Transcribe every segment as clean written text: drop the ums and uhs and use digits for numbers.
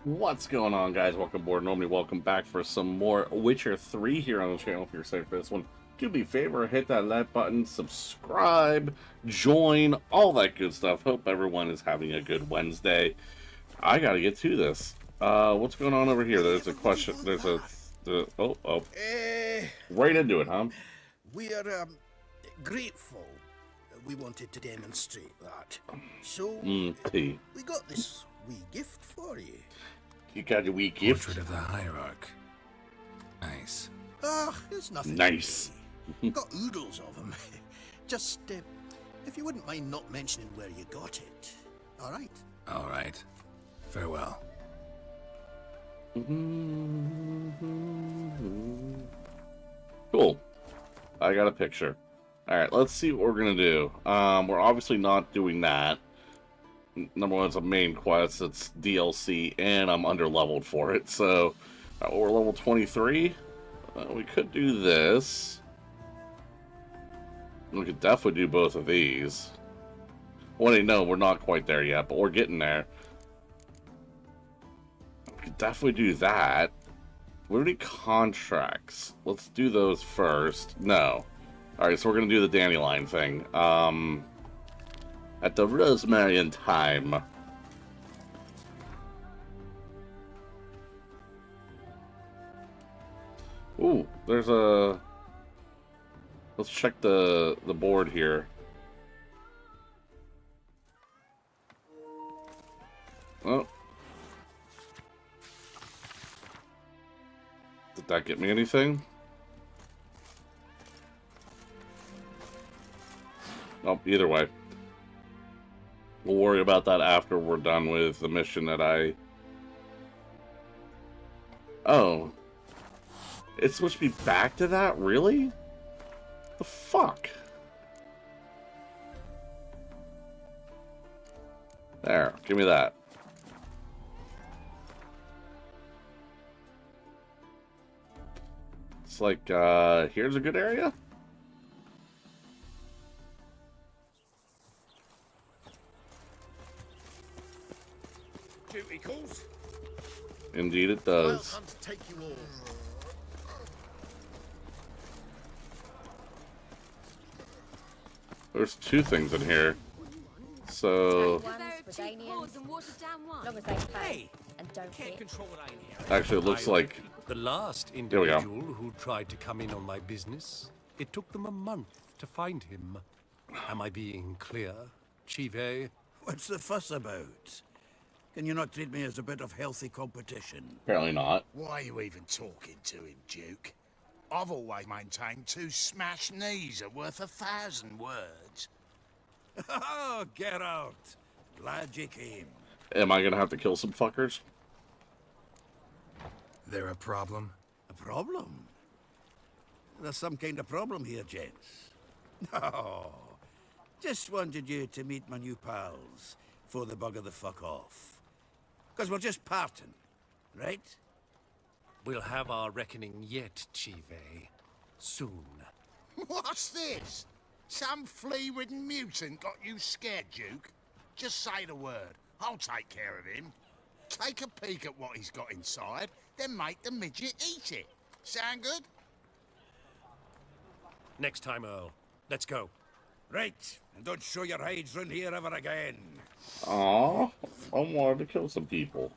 What's going on, guys? Welcome aboard. Normally, welcome back for some more Witcher 3 here on the channel. If you're excited for this one, do me a favor, hit that like button, subscribe, join, all that good stuff. Hope everyone is having a good Wednesday. I gotta get to this. What's going on over here? There's a question. There's a. Oh. Right into it, huh? We are grateful. We wanted to demonstrate that. So, Tea. we got this wee gift for you. You got a wee gift? Portrait of the Hierarch. Nice. Ah, it's nothing. Nice. Got oodles of them. Just, if you wouldn't mind not mentioning where you got it. All right? All right. Farewell. Cool. I got a picture. Alright, let's see what we're gonna do. We're obviously not doing that. Number one, it's a main quest, it's DLC, and I'm under-leveled for it, so... we're level 23. We could do this. We could definitely do both of these. Well, no, we're not quite there yet, but we're getting there. We could definitely do that. We have any contracts? Let's do those first. No. Alright, so we're gonna do the dandelion thing. At the Rosemarian time. Ooh, there's a... Let's check the board here. Oh. Did that get me anything? Oh, either way. We'll worry about that after we're done with the mission that I... Oh. It's supposed to be back to that? Really? The fuck? There, give me that. It's like, here's a good area? Duty calls. Indeed it does. Welcome to take you all. There's two things in here. So... Actually, it looks like... The last There we go. individual who tried to come in on my business, it took them a month to find him. Am I being clear, Chive? What's the fuss about? Can you not treat me as a bit of healthy competition? Apparently not. Why are you even talking to him, Duke? I've always maintained 2 smashed knees are worth 1,000 words. Oh, Geralt. Glad you came. Am I gonna have to kill some fuckers? There a problem? A problem? There's some kind of problem here, gents. No. Just wanted you to meet my new pals before they bugger the fuck off. Because we're just parting, right? We'll have our reckoning yet, Chive. Soon. What's this? Some flea-ridden mutant got you scared, Duke? Just say the word. I'll take care of him. Take a peek at what he's got inside, then make the midget eat it. Sound good? Next time, Earl. Let's go. Right, and don't show your hides round here ever again. Aww, I wanted to kill some people.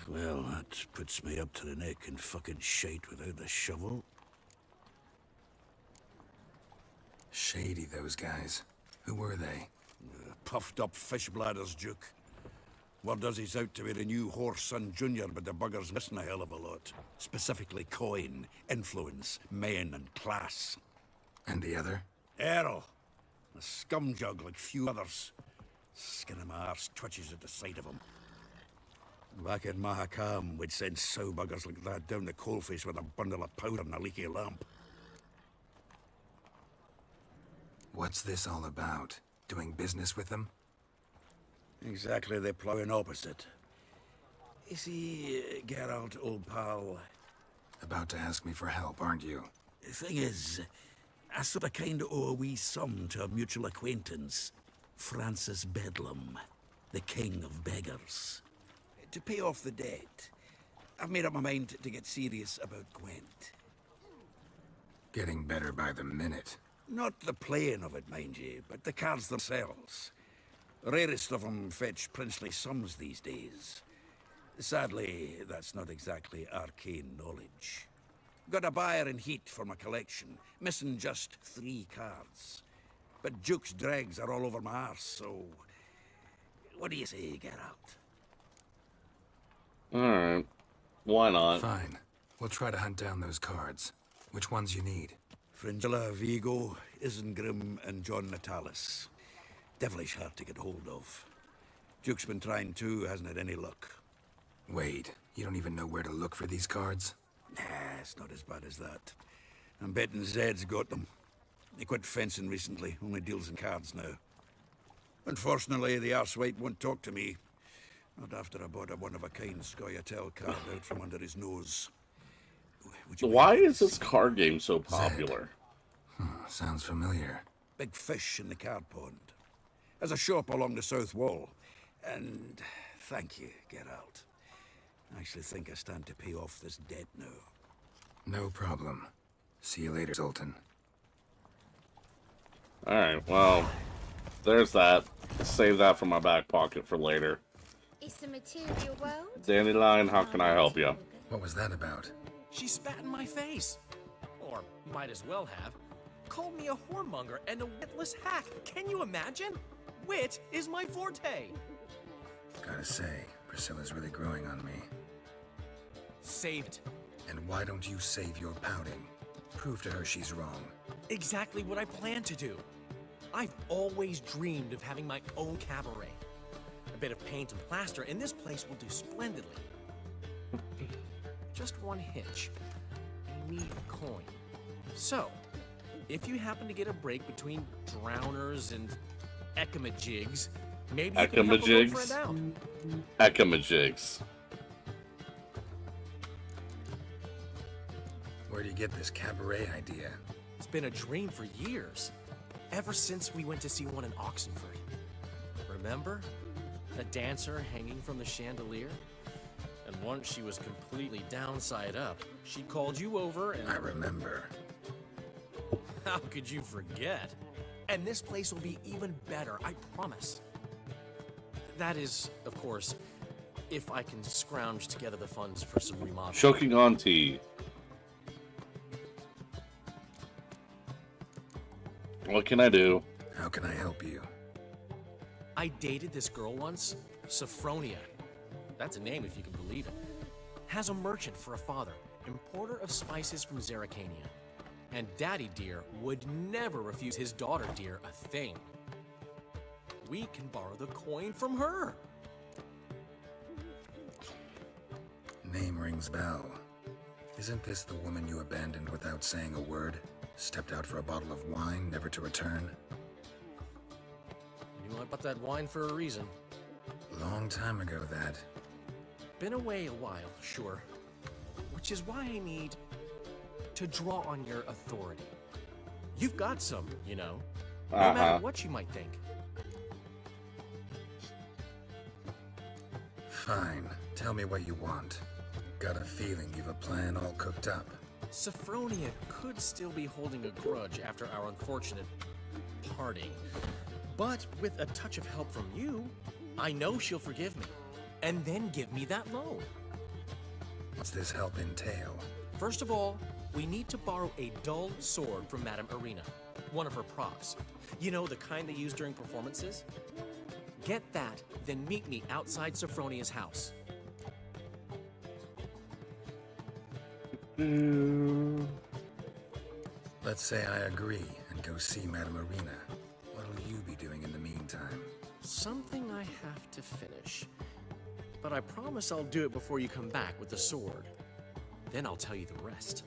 Well, that puts me up to the neck in fucking shite without the shovel. Shady, those guys. Who were they? Puffed up fish bladders, Duke. Word does he's out to be the new Whoreson Junior, but the bugger's missing a hell of a lot. Specifically coin, influence, men, and class. And the other? Errol. A scumjug like few others. Skin of my arse twitches at the sight of him. Back in Mahakam, we'd send sow buggers like that down the coalface with a bundle of powder and a leaky lamp. What's this all about? Doing business with them? Exactly the plowing opposite. You see, Geralt, old pal, About to ask me for help, aren't you? the thing is, I sort of kind of owe a wee sum to a mutual acquaintance, Francis Bedlam, the king of beggars. to pay off the debt, I've made up my mind to get serious about Gwent. Getting better by the minute. Not the playing of it, mind you, but the cards themselves. The rarest of them fetch princely sums these days. Sadly, that's not exactly arcane knowledge. Got a buyer in heat for my collection, missing just 3 cards. But Duke's dregs are all over my arse, so... What do you say, Geralt? Alright. Why not? Fine. We'll try to hunt down those cards. Which ones you need? Fringilla, Vigo, Isengrim, and John Natalis. Devilish hard to get hold of. Duke's been trying too, hasn't had any luck. Wait, you don't even know where to look for these cards? Nah, it's not as bad as that. I'm betting Zed's got them. He quit fencing recently, only deals in cards now. Unfortunately, the arsewipe won't talk to me. Not after I bought a one-of-a-kind Scoia'tael card out from under his nose. Why is this card game so popular? Sounds familiar. Big fish in the card pond. There's a shop along the south wall. And thank you, Geralt. I actually think I stand to pay off this debt now. No problem. See you later, Zoltan. Alright, well, there's that. Save that from my back pocket for later. It's a material world. Dandelion, how can I help you? What was that about? She spat in my face. Or might as well have. Called me a whoremonger and a witless hack. Can you imagine? Wit is my forte. Gotta say, Priscilla's really growing on me. Saved. And why don't you save your pouting? Prove to her she's wrong. Exactly what I plan to do. I've always dreamed of having my own cabaret. A bit of paint and plaster, and this place will do splendidly. Just one hitch. I need a coin. So, if you happen to get a break between drowners and ekamajigs, maybe you can help a look friend out. Ekamajigs. Where do you get this cabaret idea? It's been a dream for years. Ever since we went to see one in Oxenford. Remember? A dancer hanging from the chandelier? And once she was completely downside up, she called you over and... I remember. How could you forget? And this place will be even better, I promise. That is, of course, if I can scrounge together the funds for some remodeling. Choking on tea. What can I do? How can I help you? I dated this girl once, Sophronia. That's a name if you can believe it. Has a merchant for a father, importer of spices from Zerrikania. And Daddy Dear would never refuse his daughter Dear a thing. We can borrow the coin from her. Name rings bell. Isn't this the woman you abandoned without saying a word? Stepped out for a bottle of wine, never to return? Knew I bought that wine for a reason. Long time ago, that. Been away a while, sure. Which is why I need to draw on your authority. You've got some, you know. No matter what you might think. Fine. Tell me what you want. Got a feeling you've a plan all cooked up. Sophronia could still be holding a grudge after our unfortunate parting. But with a touch of help from you, I know she'll forgive me. And then give me that loan. What's this help entail? First of all, we need to borrow a dull sword from Madame Irina, one of her props. You know, the kind they use during performances? Get that, then meet me outside Sophronia's house. Let's say I agree and go see Madame Irina. What'll you be doing in the meantime? Something I have to finish. But I promise I'll do it before you come back with the sword. Then I'll tell you the rest.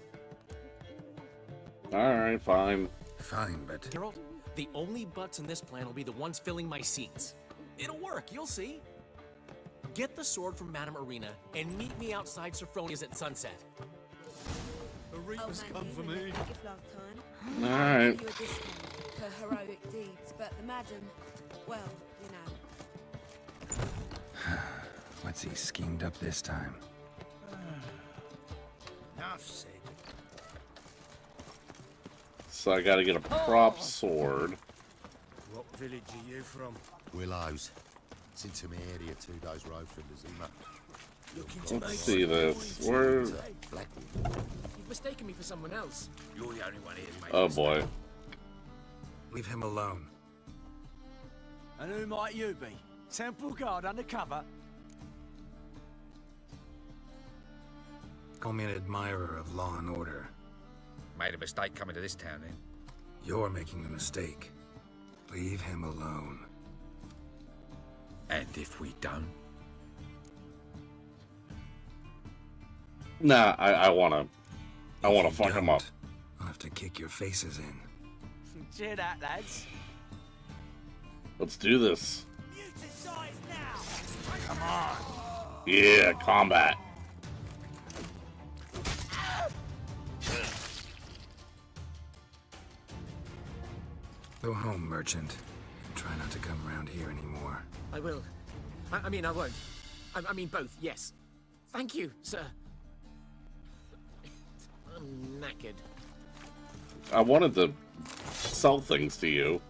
Alright, fine. Fine, but... Geralt, the only butts in this plan will be the ones filling my scenes. It'll work, you'll see. Get the sword from Madame Irina and meet me outside Sophronia's at sunset. Irina's come for me. Alright. You a discount for heroic deeds, but the madam, well, you know. What's he schemed up this time? Enough said. So I gotta get a prop sword. What village are you from? Willows. It's into my area, 2 days road from the Zima. Looking to Let's make see this. Where? Blackwood. You've mistaken me for someone else. You're the only one here, mate. Oh boy. Leave him alone. And who might you be? Temple Guard undercover? Call me an admirer of law and order. Made a mistake coming to this town, then. You're making the mistake. Leave him alone. And if we don't? Nah, I wanna If you fuck him up. don't, I'll have to kick your faces in. Cheer that, lads. Let's do this. Muticize now! Come on. Yeah, combat. Go home, merchant. And try not to come around here anymore. I will. I mean, I won't. I mean, both, yes. Thank you, sir. I'm knackered. I wanted to sell things to you.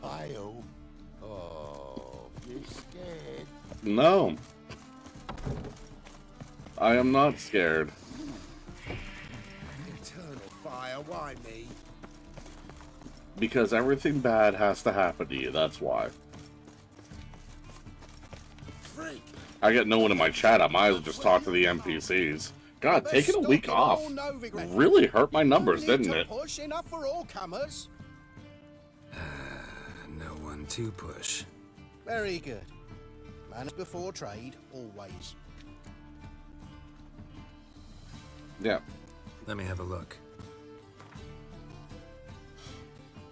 Pale. Oh, you scared? No. I am not scared. Eternal fire, why me? Because everything bad has to happen to you, that's why. Freak. I get no one in my chat, I might as well just talk to the NPCs. God, taking a week off really hurt my numbers, didn't it? Push enough for all comers. No one to push. Very good. Manners before trade, always. Yeah. Let me have a look.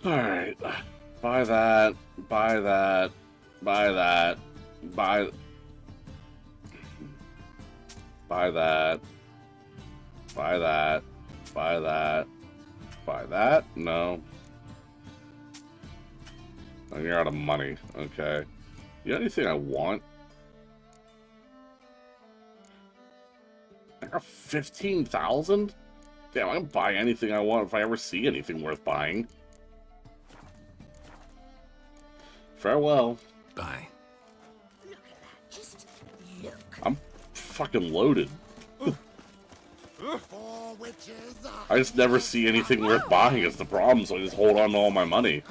Alright. Buy that. Buy that. Buy that. Buy... Buy that. Buy that. Buy that. Buy that? No. And you're out of money. Okay. You got anything I want? I got 15,000? Damn, I can buy anything I want if I ever see anything worth buying. Farewell. Bye. Look at that. Just look. I'm fucking loaded. Four witches. I just never see anything worth buying is the problem, so I just hold on to all my money.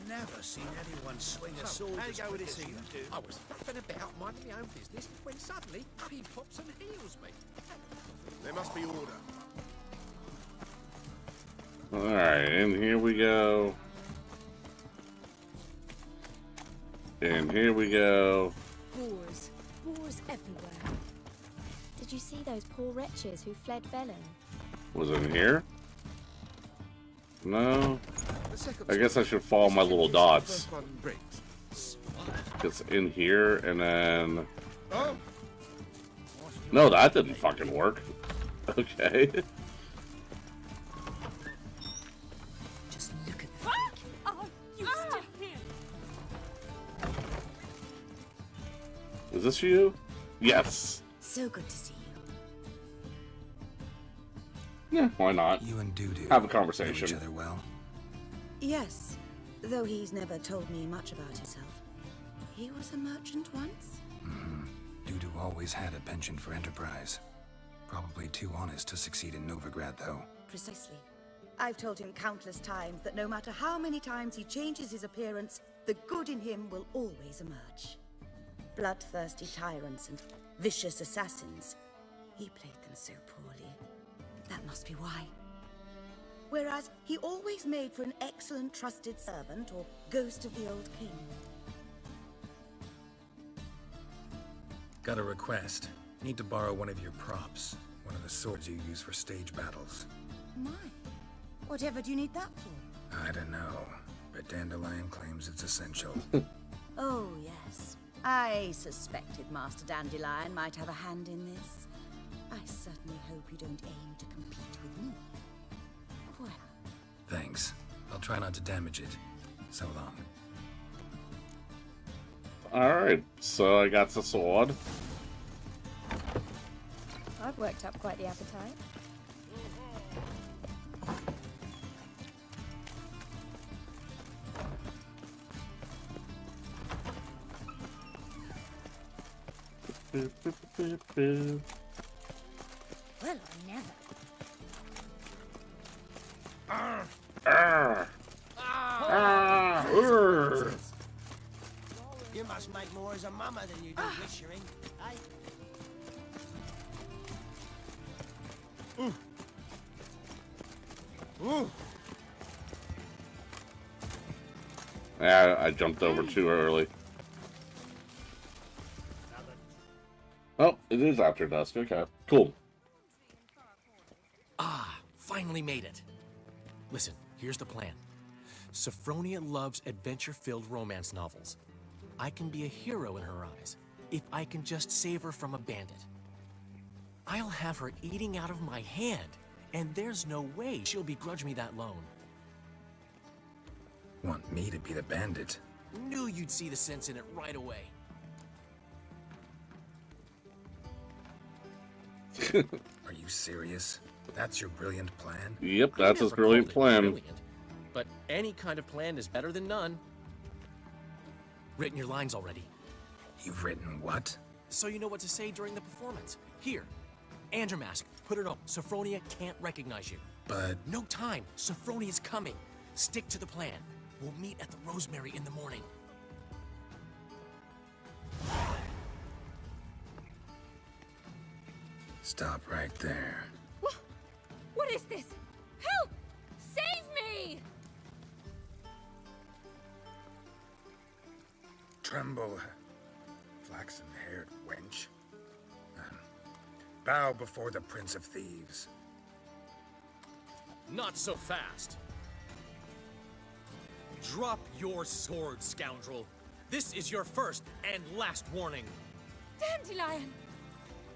Never seen anyone swing a sword. How you go with this evening, dude? I was faffing about minding my own business when suddenly he pops and heals me. There must be order. Alright, and here we go. And here we go. Boars. Boars everywhere. Did you see those poor wretches who fled Velen? Was it in here? No. I guess I should follow my little dots. It's in here, and then... No, that didn't fucking work. Okay. Just look at the freak. Oh, you still here. Is this you? Yes. So good to see you. Yeah, why not? You and Dudu Have a know conversation. each other well. Yes, though he's never told me much about himself. He was a merchant once? Dudu always had a penchant for enterprise. Probably too honest to succeed in Novigrad, though. Precisely. I've told him countless times that no matter how many times he changes his appearance, the good in him will always emerge. Bloodthirsty tyrants and vicious assassins. He played them so poorly. That must be why. Whereas he always made for an excellent trusted servant or ghost of the old king. Got a request. Need to borrow one of your props. One of the swords you use for stage battles. My, whatever do you need that for? I don't know, but Dandelion claims it's essential. Oh, yes. I suspected Master Dandelion might have a hand in this. I certainly hope you don't aim to compete with me. Well, Thanks. I'll try not to damage it. So long. Alright, so I got the sword. I've worked up quite the appetite. Well, I never. You must make more as a mama than you do wishing, eh? Yeah, I jumped over too early. Oh, it is after dusk. Okay, cool. Ah, finally made it. Listen, here's the plan. Sophronia loves adventure-filled romance novels. I can be a hero in her eyes if I can just save her from a bandit. I'll have her eating out of my hand, and there's no way she'll begrudge me that loan. Want me to be the bandit? Knew you'd see the sense in it right away. Are you serious? That's your brilliant plan? Yep, that's his brilliant plan. Brilliant, but any kind of plan is better than none. Written your lines already. You've written what? So you know what to say during the performance. Here, and your mask. Put it on. Sophronia can't recognize you. But... No time. Sophronia's coming. Stick to the plan. We'll meet at the Rosemary in the morning. Stop right there. What is this? Help! Save me! Tremble, flaxen-haired wench. Bow before the Prince of Thieves. Not so fast. Drop your sword, scoundrel. This is your first and last warning. Dandelion!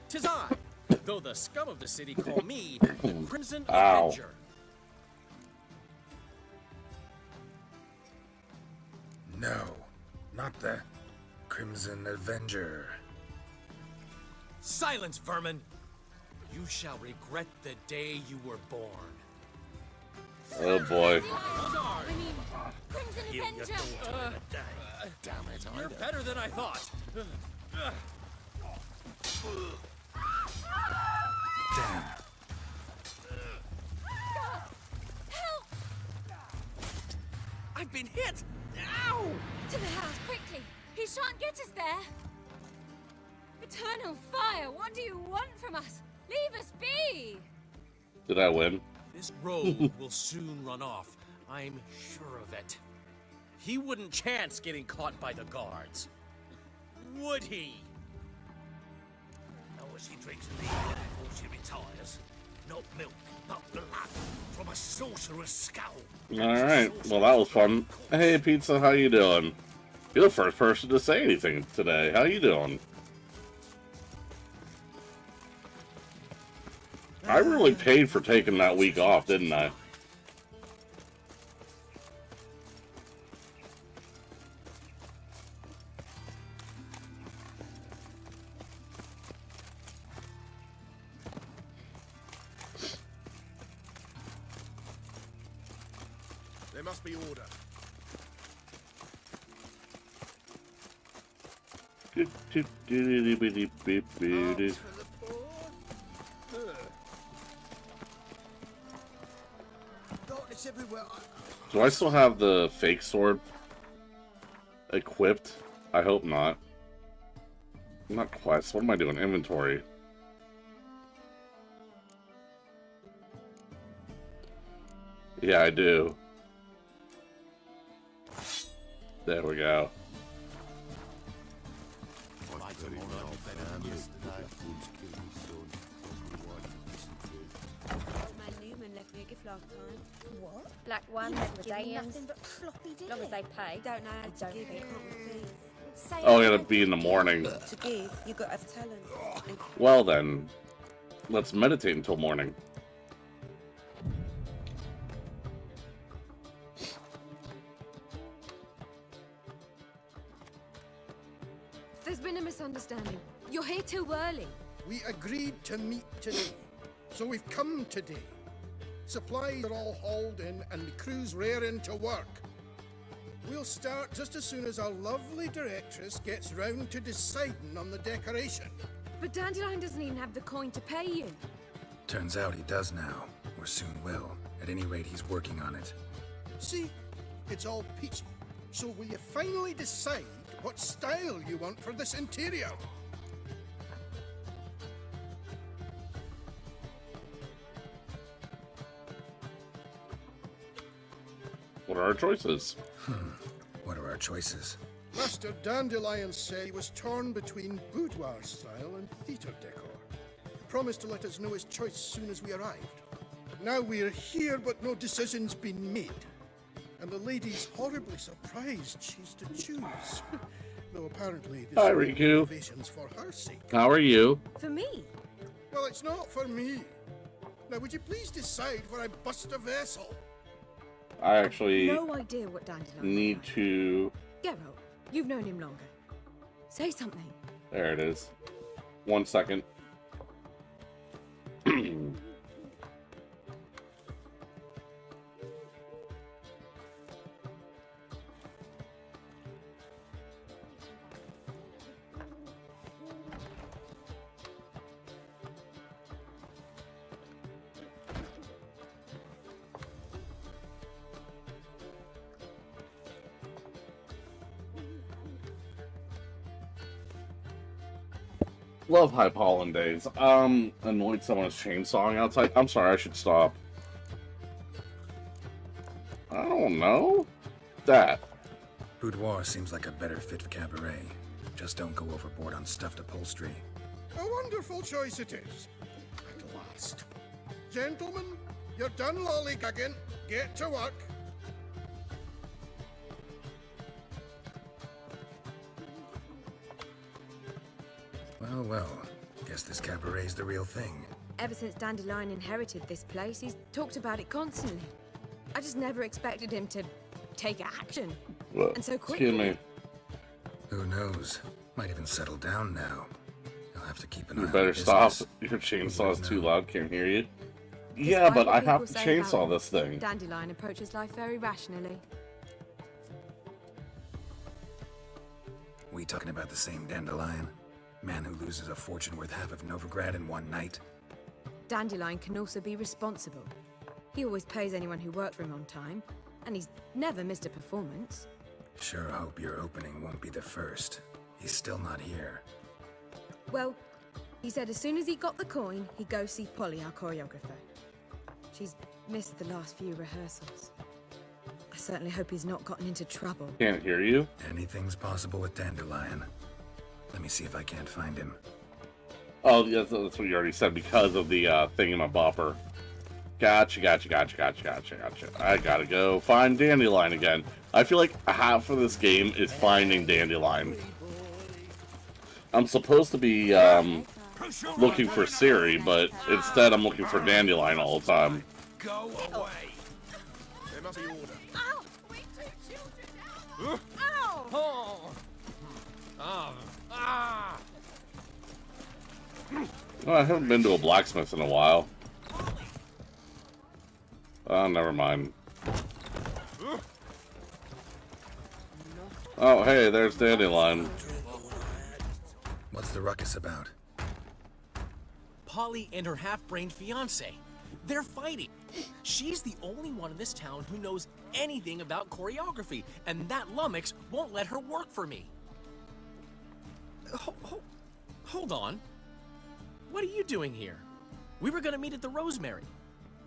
'Tis I, though the scum of the city call me the Crimson Ow. Avenger. No, not the Crimson Avenger. Silence, vermin! You shall regret the day you were born. Oh boy. I mean, Crimson Avenger! Damn it, you're better than I thought. Damn. Help! I've been hit! Ow! To the house, quickly! He shan't get us there! Eternal fire, what do you want from us? Leave us be! Did I win? This rogue will soon run off. I'm sure of it. He wouldn't chance getting caught by the guards. Would he? Now she drinks lead before she retires. Not milk, but blood from a sorcerer's skull. Alright, well that was fun. Hey Pizza, how you doing? You're the first person to say anything today. How you doing? I really paid for taking that week off, didn't I? There must be order. Do I still have the fake sword equipped? I hope not. Not quest. What am I doing? Inventory. Yeah, I do. There we go. What? Black ones, medallions. As long as they pay. Don't know how I to give, don't you can't receive. Oh, I gotta be in the morning. To give, you got to have talent. Well then, let's meditate until morning. misunderstanding. You're here too early. We agreed to meet today, so we've come today. Supplies are all hauled in and the crew's raring to work. We'll start just as soon as our lovely directress gets round to deciding on the decoration. But Dandelion doesn't even have the coin to pay you. Turns out he does now, or soon will. At any rate, he's working on it. See? It's all peachy. So will you finally decide what style you want for this interior? What are our choices? What are our choices? Master Dandelion said he was torn between boudoir style and theatre decor. Promised to let us know his choice as soon as we arrived. Now we're here, but no decision's been made. And the lady's horribly surprised she's to choose. Though apparently this Hi, Riku. motivation's for her sake. How are you? For me? Well, it's not for me. Now, would you please decide where I bust a vessel? I actually No idea what Dandelion need to... Geralt, you've known him longer. Say something. There it is. 1 second. Love High Pollen Days. Annoyed someone is chainsawing outside. I'm sorry, I should stop. I don't know. That. Boudoir seems like a better fit for cabaret. Just don't go overboard on stuffed upholstery. A wonderful choice it is. At last. Gentlemen, you're done lollygagging. Get to work. Well, well. Guess this cabaret's the real thing. Ever since Dandelion inherited this place, he's talked about it constantly. I just never expected him to take action. And so quickly. Excuse me. Who knows? Might even settle down now. You'll have to keep an eye You on better business. stop. Your chainsaw is too No. loud. Can't hear you. Yeah, but I have to Despite what people say chainsaw about this thing. Dandelion approaches life very rationally. We talking about the same Dandelion? Man who loses a fortune worth half of Novigrad in one night? Dandelion can also be responsible. He always pays anyone who worked for him on time, and he's never missed a performance. Sure hope your opening won't be the first. He's still not here. Well, he said as soon as he got the coin, he'd go see Polly, our choreographer. She's missed the last few rehearsals. I certainly hope he's not gotten into trouble. Can't hear you. Anything's possible with Dandelion. Let me see if I can't find him. Oh, yes, that's what you already said because of the thing in my bopper. Gotcha. I gotta go find Dandelion again. I feel like half of this game is finding Dandelion. I'm supposed to be looking for Siri, but instead I'm looking for Dandelion all the time. Go away. There must be order. Ow! We two children! Ow! Oh. Oh. Ah. Oh, I haven't been to a blacksmith in a while. Oh, never mind. Oh, hey, there's Dandelion. What's the ruckus about? Polly and her half-brained fiance. They're fighting. She's the only one in this town who knows anything about choreography, and that lummox won't let her work for me. Hold on. What are you doing here? We were gonna meet at the Rosemary.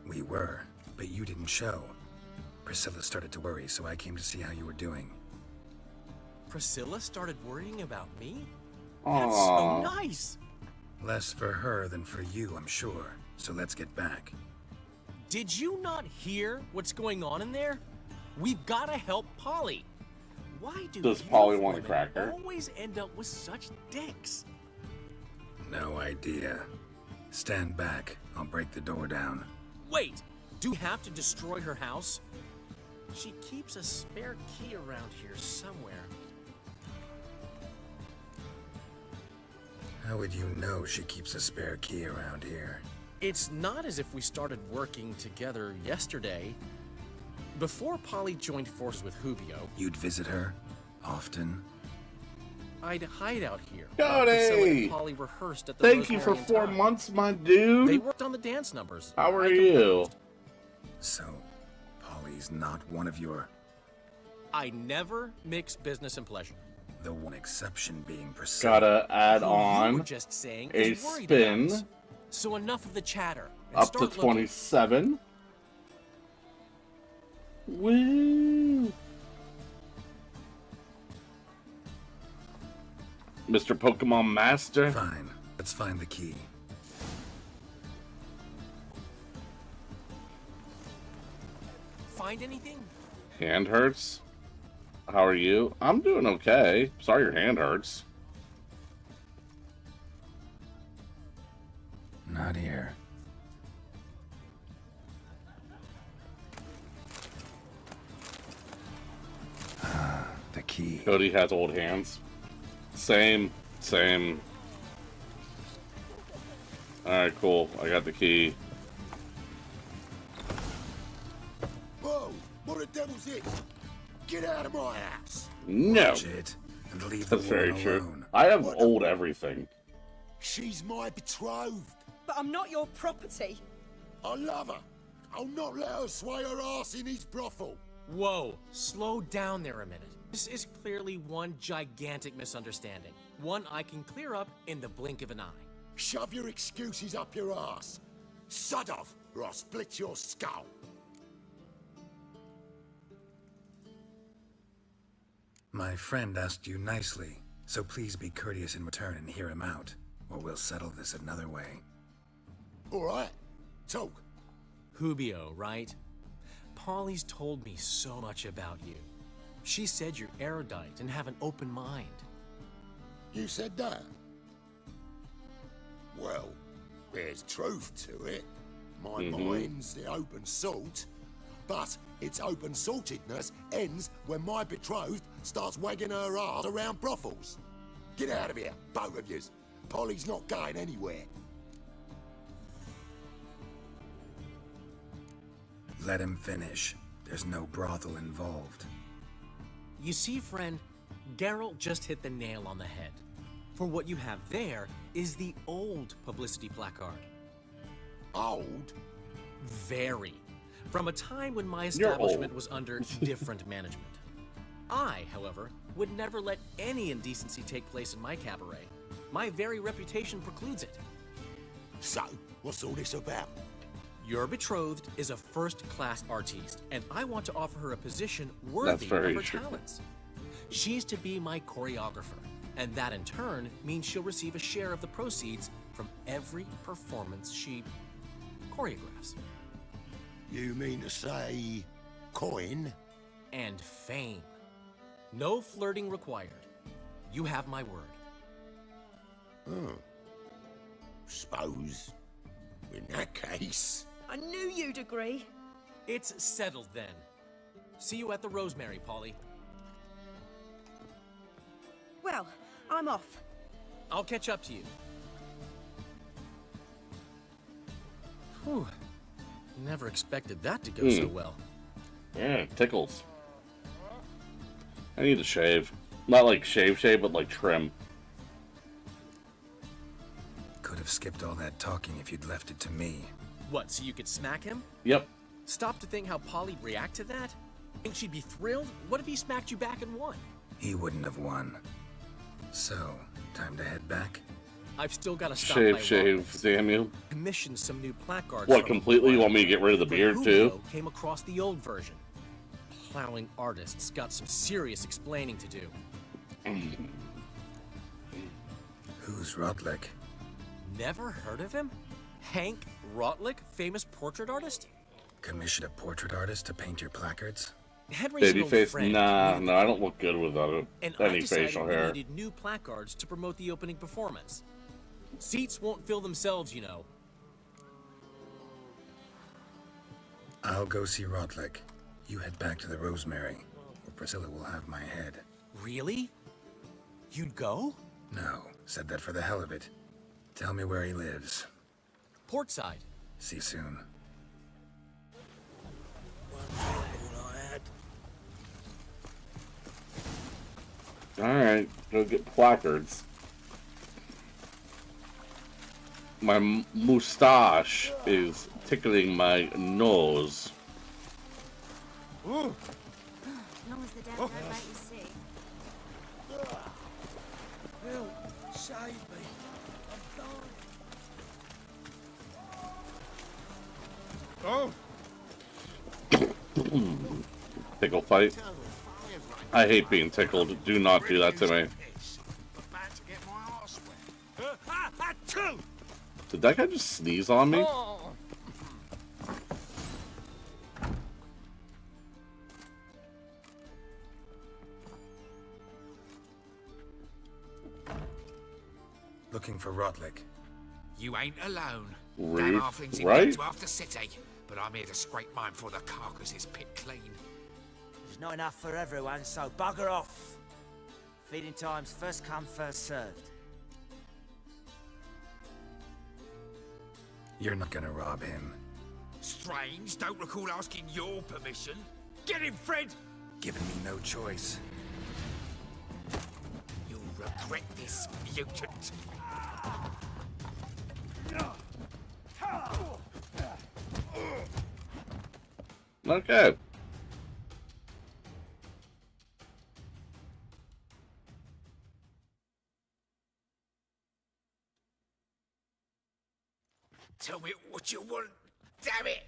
We were, but you didn't show. Priscilla started to worry, so I came to see how you were doing. Priscilla started worrying about me? That's so Aww. nice! Less for her than for you, I'm sure. So let's get back. Did you not hear what's going on in there? We've gotta help Polly. Why do Does Polly you want a women cracker? always end up with such dicks? No idea. Stand back. I'll break the door down. Wait! Do we have to destroy her house? She keeps a spare key around here somewhere. How would you know she keeps a spare key around here? It's not as if we started working together yesterday. Before Polly joined forces with Hubio, You'd visit her? Often? I'd hide out here. Cody! Priscilla and Polly rehearsed at the Thank you for Rosemary 4 and Thyme. months, my dude. They worked on the dance numbers. How are I you? composed. So, Polly's not one of your... I never mix business and pleasure. The one exception being Priscilla. Gotta add Who you on were just saying a is worried about spin us. So enough of the chatter. And up to start looking. 27. Woo! Mr. Pokemon Master. Fine. Let's find the key. Find anything? Hand hurts? How are you? I'm doing okay. Sorry your hand hurts. Not here. The key. Cody has old hands. Same. Alright, cool. I got the key. Whoa! What the devil's this? Get out of my house! No. Watch it, and leave the That's very woman true. alone. I have old everything. She's my betrothed. But I'm not your property. I love her. I'll not let her sway her ass in his brothel. Whoa, slow down there a minute. This is clearly one gigantic misunderstanding. One I can clear up in the blink of an eye. Shove your excuses up your ass. Sod off, or I'll split your skull. My friend asked you nicely, so please be courteous in return and hear him out, or we'll settle this another way. All right, talk. Hubio, right? Polly's told me so much about you. She said you're erudite and have an open mind. You said that? Well, there's truth to it. My mind's the open salt, but its open saltedness ends when my betrothed starts wagging her ass around brothels. Get out of here, both of yous. Polly's not going anywhere. Let him finish. There's no brothel involved. You see, friend, Geralt just hit the nail on the head. For what you have there is the old publicity placard. Old? Very. From a time when my You're establishment old. was under different management. I, however, would never let any indecency take place in my cabaret. My very reputation precludes it. So, what's all this about? Your betrothed is a first-class artiste, and I want to offer her a position worthy of very her true. talents. She's to be my choreographer, and that in turn means she'll receive a share of the proceeds from every performance she choreographs. You mean to say coin? And fame. No flirting required. You have my word. Suppose, in that case... I knew you'd agree. It's settled then. See you at the Rosemary, Polly. Well, I'm off. I'll catch up to you. Whew. Never expected that to go so well. Yeah, it tickles. I need to shave. Not like shave, but like trim. Could have skipped all that talking if you'd left it to me. What, so you could smack him? Yep. Stop to think how Polly'd react to that? Think she'd be thrilled? What if he smacked you back and won? He wouldn't have won. So, time to head back? I've still got to stop Shave, damn you. Commission some new placards. What, from completely? You want me to get rid of the But beard, Hubio too? Came across the old version. Plowing artists got some serious explaining to do. Who's Rotlick? Never heard of him? Hank Rotlick, famous portrait artist? Commissioned a portrait artist to paint your placards? Henry's an old Babyface? friend. Nah, no, I don't look good without And any I decided facial we hair. needed new placards to promote the opening performance. Seats won't fill themselves, you know. I'll go see Rotlick. You head back to the Rosemary, or Priscilla will have my head. Really? You'd go? No, Said that for the hell of it. Tell me where he lives. Portside. See you soon. Alright, go get placards. My mustache is tickling my nose. As long as the devil don't make you sick. Help! Save me! I'm dying! Oh! Tickle fight. I hate being tickled. Do not do that to me. Did that guy just sneeze on me? Looking for Rotlick. You ain't alone. Rude, Damn halflings right? invade to half the city, but I'm here to scrape mine before the carcass is picked clean. There's not enough for everyone, so bugger off. Feeding time's first come, first served. You're not gonna rob him. Strange, don't recall asking your permission. Get him, Fred! Giving me no choice. You'll regret this, mutant. Okay. Tell me what you want, damn it!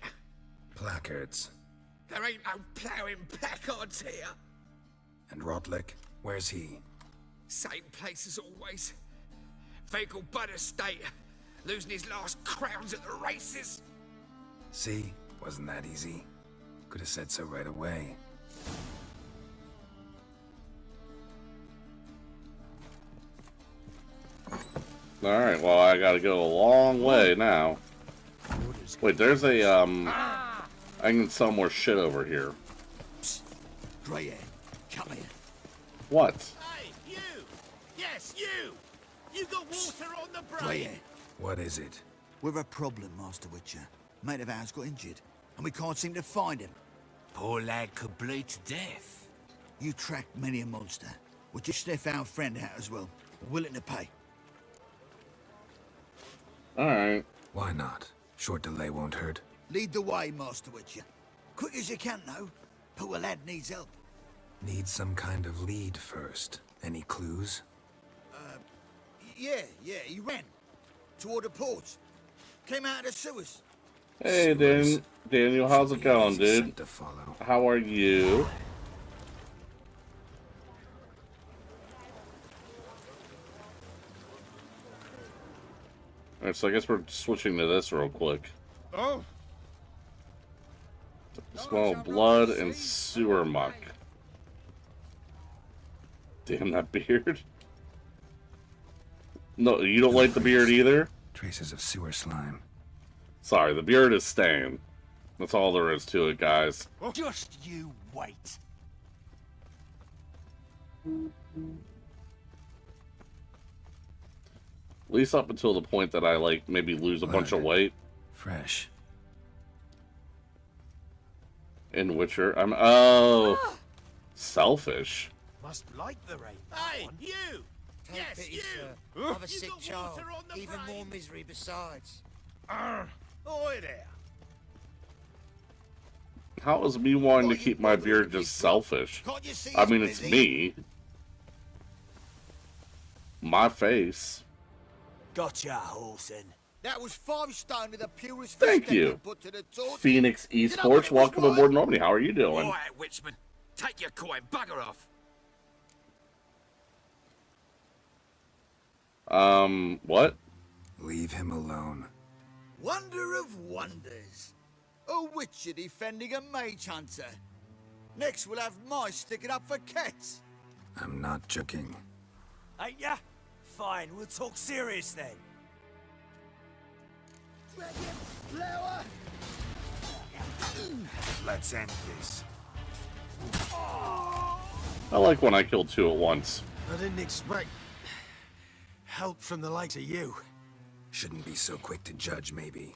Placards. There ain't no ploughing placards here. And Rotlick? Where's he? Same place as always. Vehicle Bud Estate. Losing his last crowns at the races. See? Wasn't that easy? Could have said so right away. Alright, well, I gotta go a long way now. Wait, there's a, I can sell more shit over here. Greyhead, come here. What? Hey, you! Yes, you! You got water on the brain! Greyhead. What is it? We've a problem, Master Witcher. Mate of ours got injured, and we can't seem to find him. Poor lad could bleed to death. You tracked many a monster. Would you sniff our friend out as well? Willing to pay. Alright. Why not? Short delay won't hurt. Lead the way, Master Witcher. Quick as you can, though. Poor lad needs help. Need some kind of lead first. Any clues? Yeah, he ran. Toward the port. Came out of the sewers. Hey, Daniel, how's it going, dude? To follow. How are you? Alright, so I guess we're switching to this real quick. Oh! Smell of blood and sewer muck. Damn, that beard. No, you don't like the beard either? Traces of sewer slime. Sorry, the beard is staying. That's all there is to it, guys. Just you wait. At least up until the point that I, like, maybe lose a bunch of weight. Fresh. In Witcher, oh, selfish. Must like the rain. Hey, you! Take Yes, pity, you! sir. I've a You sick got child. water on the Even brain. more misery besides. Oi there! How is me wanting to keep my beard just selfish? Can't you see I he's mean, it's busy? me. My face. Gotcha, Horsen. That was 5 stone with the purest Thank fish you. put to the torch. Phoenix I what Esports, it was welcome worth? aboard Normally. How are you doing? All right, Witchman. Take your coin, bugger off. What? Leave him alone. Wonder of wonders. A witcher defending a mage hunter. Next we'll have mice sticking up for cats. I'm not joking. Ain't ya? Fine, we'll talk serious then. Dragon flower. Let's end this. I like when I kill two at once. I didn't expect help from the likes of you. Shouldn't be so quick to judge, maybe.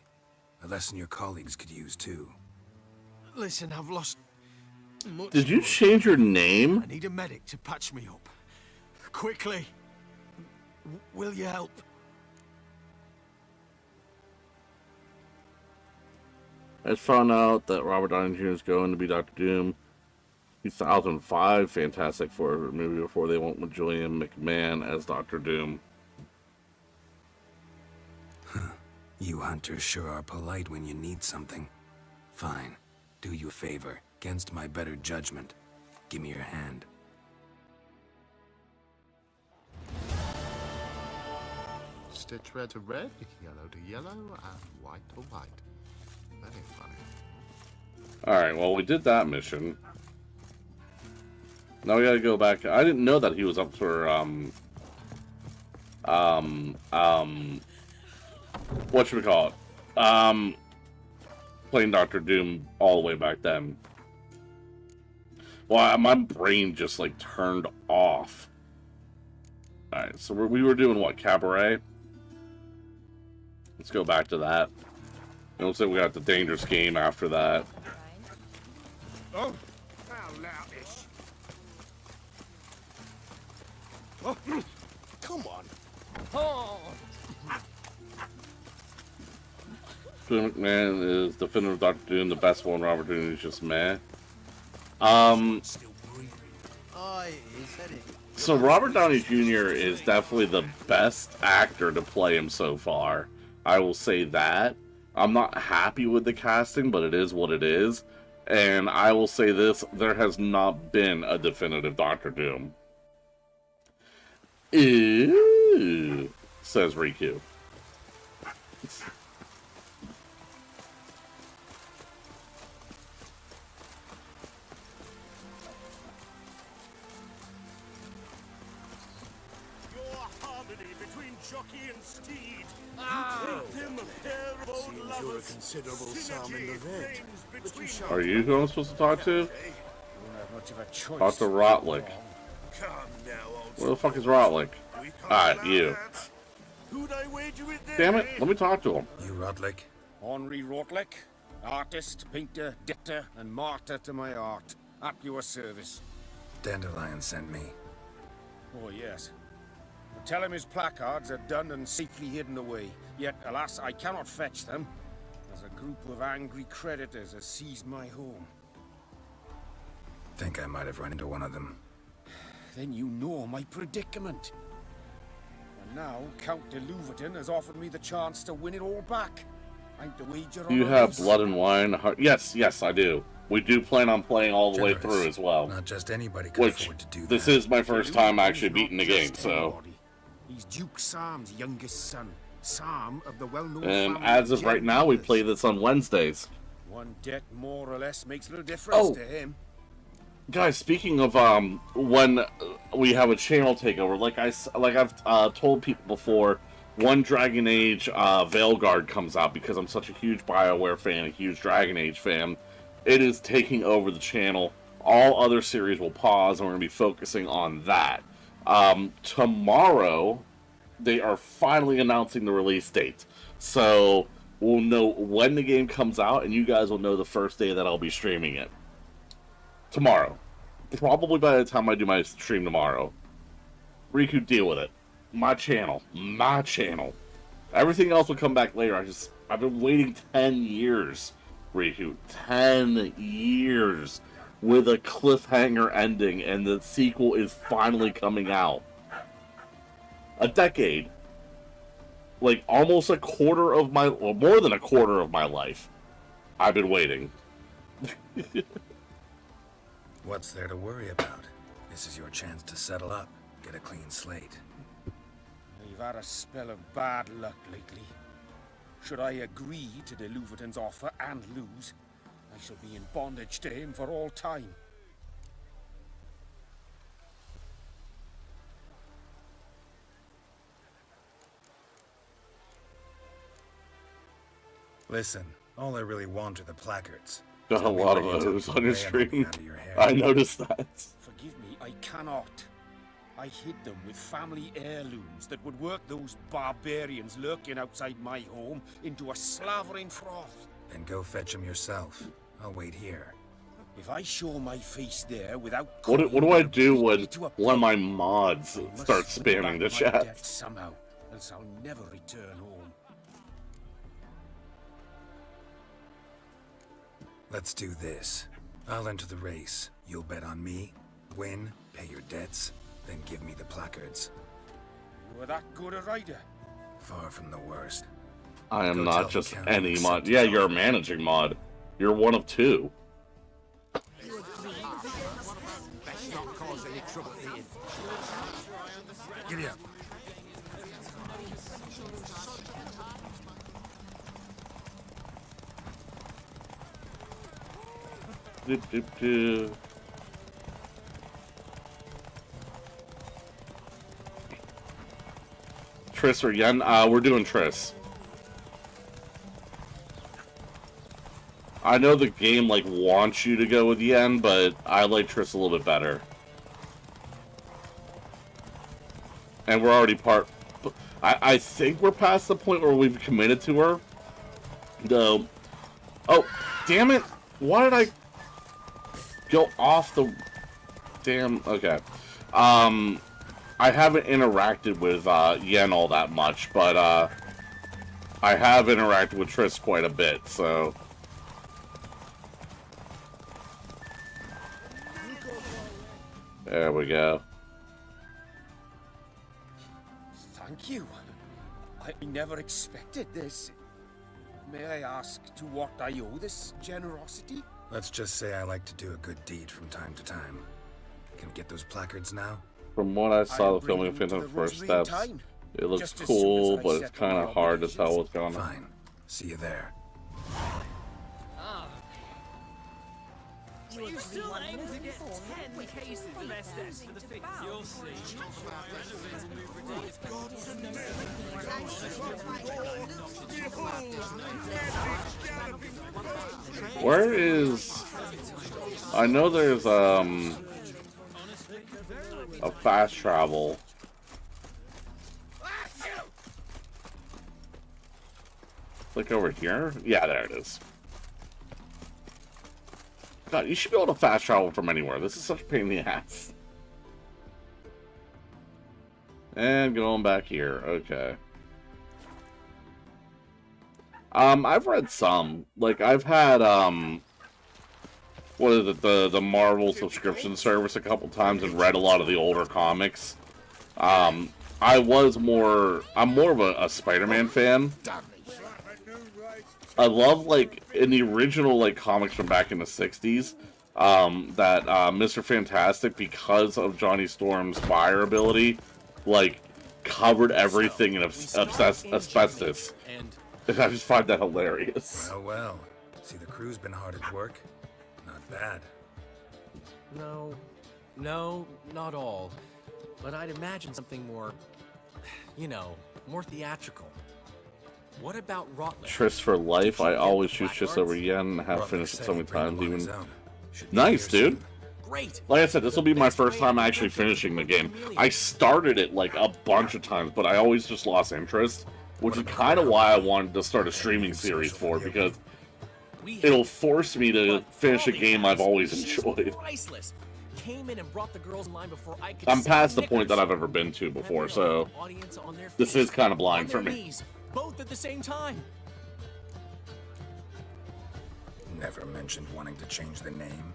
A lesson your colleagues could use, too. Listen, I've lost much Did you blood. change your name? I need a medic to patch me up. Quickly. Will you help? I just found out that Robert Downey Jr. is going to be Dr. Doom. 2005 Fantastic Four movie before they went with Julian McMahon as Dr. Doom. You hunters sure are polite when you need something. Fine. Do you a favor. Against my better judgment. Give me your hand. Stitch red to red, yellow to yellow, and white to white. Very funny. Alright, well, we did that mission. Now we gotta go back. I didn't know that he was up for, whatchamacallit? Playing Dr. Doom all the way back then. Well, my brain just, like, turned off. Alright, so we were doing what? Cabaret? Let's go back to that. And looks like we got the Dangerous Game after that. Oh, how loutish. Oh, come on. Oh. Julian McMahon is definitive Dr. Doom, the best one. Robert Downey is just meh. So Robert Downey Jr. is definitely the best actor to play him so far. I will say that. I'm not happy with the casting, but it is what it is. And I will say this, there has not been a definitive Dr. Doom. Ew, says Riku. Are you who I'm supposed to talk to? Talk to Rotlick. Where the fuck is Rotlick? Alright, you. Damn it, let me talk to him. You, Rotlick? Henri Rotlick, artist, painter, dictator, and martyr to my art. At your service. Dandelion sent me. Oh, yes. Tell him his placards are done and safely hidden away. Yet, alas, I cannot fetch them, as a group of angry creditors has seized my home. Think I might have run into one of them. Then you know my predicament. And now, Count de Louverton has offered me the chance to win it all back. I'm to wager on You a have race. Blood and Wine. Yes, I do. We do plan on playing all the way through as well. Not just anybody can afford to do that. This is my first time actually beating the game, so. He's Duke Sam's youngest son. Sam of the well-known And family as of right now, we play this on Wednesdays. One debt more or less makes little difference Oh. to him. Guys, speaking of when we have a channel takeover, like I've told people before, when Dragon Age Veilguard comes out, because I'm such a huge BioWare fan, a huge Dragon Age fan, it is taking over the channel. All other series will pause, and we're going to be focusing on that. Tomorrow, they are finally announcing the release date. So, we'll know when the game comes out, and you guys will know the first day that I'll be streaming it. Tomorrow. Probably by the time I do my stream tomorrow. Riku, deal with it. My channel. My channel. Everything else will come back later. I've been waiting 10 years, Riku. 10 years with a cliffhanger ending, and the sequel is finally coming out. A decade. Like, almost a quarter of my... Well, more than a quarter of my life. I've been waiting. What's there to worry about? This is your chance to settle up, get a clean slate. You've had a spell of bad luck lately. Should I agree to de Louverton's offer and lose, I shall be in bondage to him for all time. Listen, all I really want are the placards. Got a lot of those on your stream. I noticed that. Forgive me, I cannot. I hid them with family heirlooms that would work those barbarians lurking outside my home into a slavering froth. Then go fetch them yourself. I'll wait here. If I show my face there without... What do I do when one of my mods starts spamming the chat? Somehow, else I'll never return home. Let's do this. I'll enter the race. You'll bet on me, win, pay your debts, then give me the placards. You were that good a rider? Far from the worst. I am Go not tell just the count any you mod. accepted Yeah, the you're a offer. managing mod. You're one of two. Best not cause any trouble here. Giddy up. Doop, doop, doop. Triss or Yen? We're doing Triss. I know the game like wants you to go with Yen, but I like Triss a little bit better. And we're already part. I think we're past the point where we've committed to her. Though. Oh, damn it! Why did I go off the damn? Okay. I haven't interacted with Yen all that much, but I have interacted with Triss quite a bit, so. There we go. Thank you. I never expected this. May I ask to what I owe this generosity? Let's just say I like to do a good deed from time to time. Can we get those placards now? From what I saw, I'll the bring filming them to Phantom the First Rosary in Steps. time. It looks Just as soon as cool, I but it's settle kind my of hard to tell obligations. what's going on. Fine. See you there. You still aim to get 10 cases of SS for the fix. You'll see. Where is... I know there's, a fast travel. Like over here? Yeah, there it is. God, you should be able to fast travel from anywhere. This is such a pain in the ass. And going back here. Okay. I've read some. Like, I've had, what is it, the Marvel subscription service a couple times and read a lot of the older comics. I'm more of a Spider-Man fan. I love, like, in the original, like, comics from back in the 60s, that, Mr. Fantastic, because of Johnny Storm's fire ability, like, covered everything in asbestos. And I just find that hilarious. Well, well. See, the crew's been hard at work. Not bad. No, not all. But I'd imagine something more, you know, more theatrical. What about Rotlick? Triss for life. I always choose Triss over Yen. Have finished it so many times. Even nice, dude. Great. Like I said, this will be my first time actually finishing the game. I started it like a bunch of times, but I always just lost interest, which is kind of why I wanted to start a streaming series for, because it'll force me to finish a game I've always enjoyed. Priceless. Came in and brought the girls in line before I could I'm see past the knickers. point that I've ever been to before, so Audience on their this feet, is kind of blind on for their me. knees, both at the same time. Never mentioned wanting to change the name.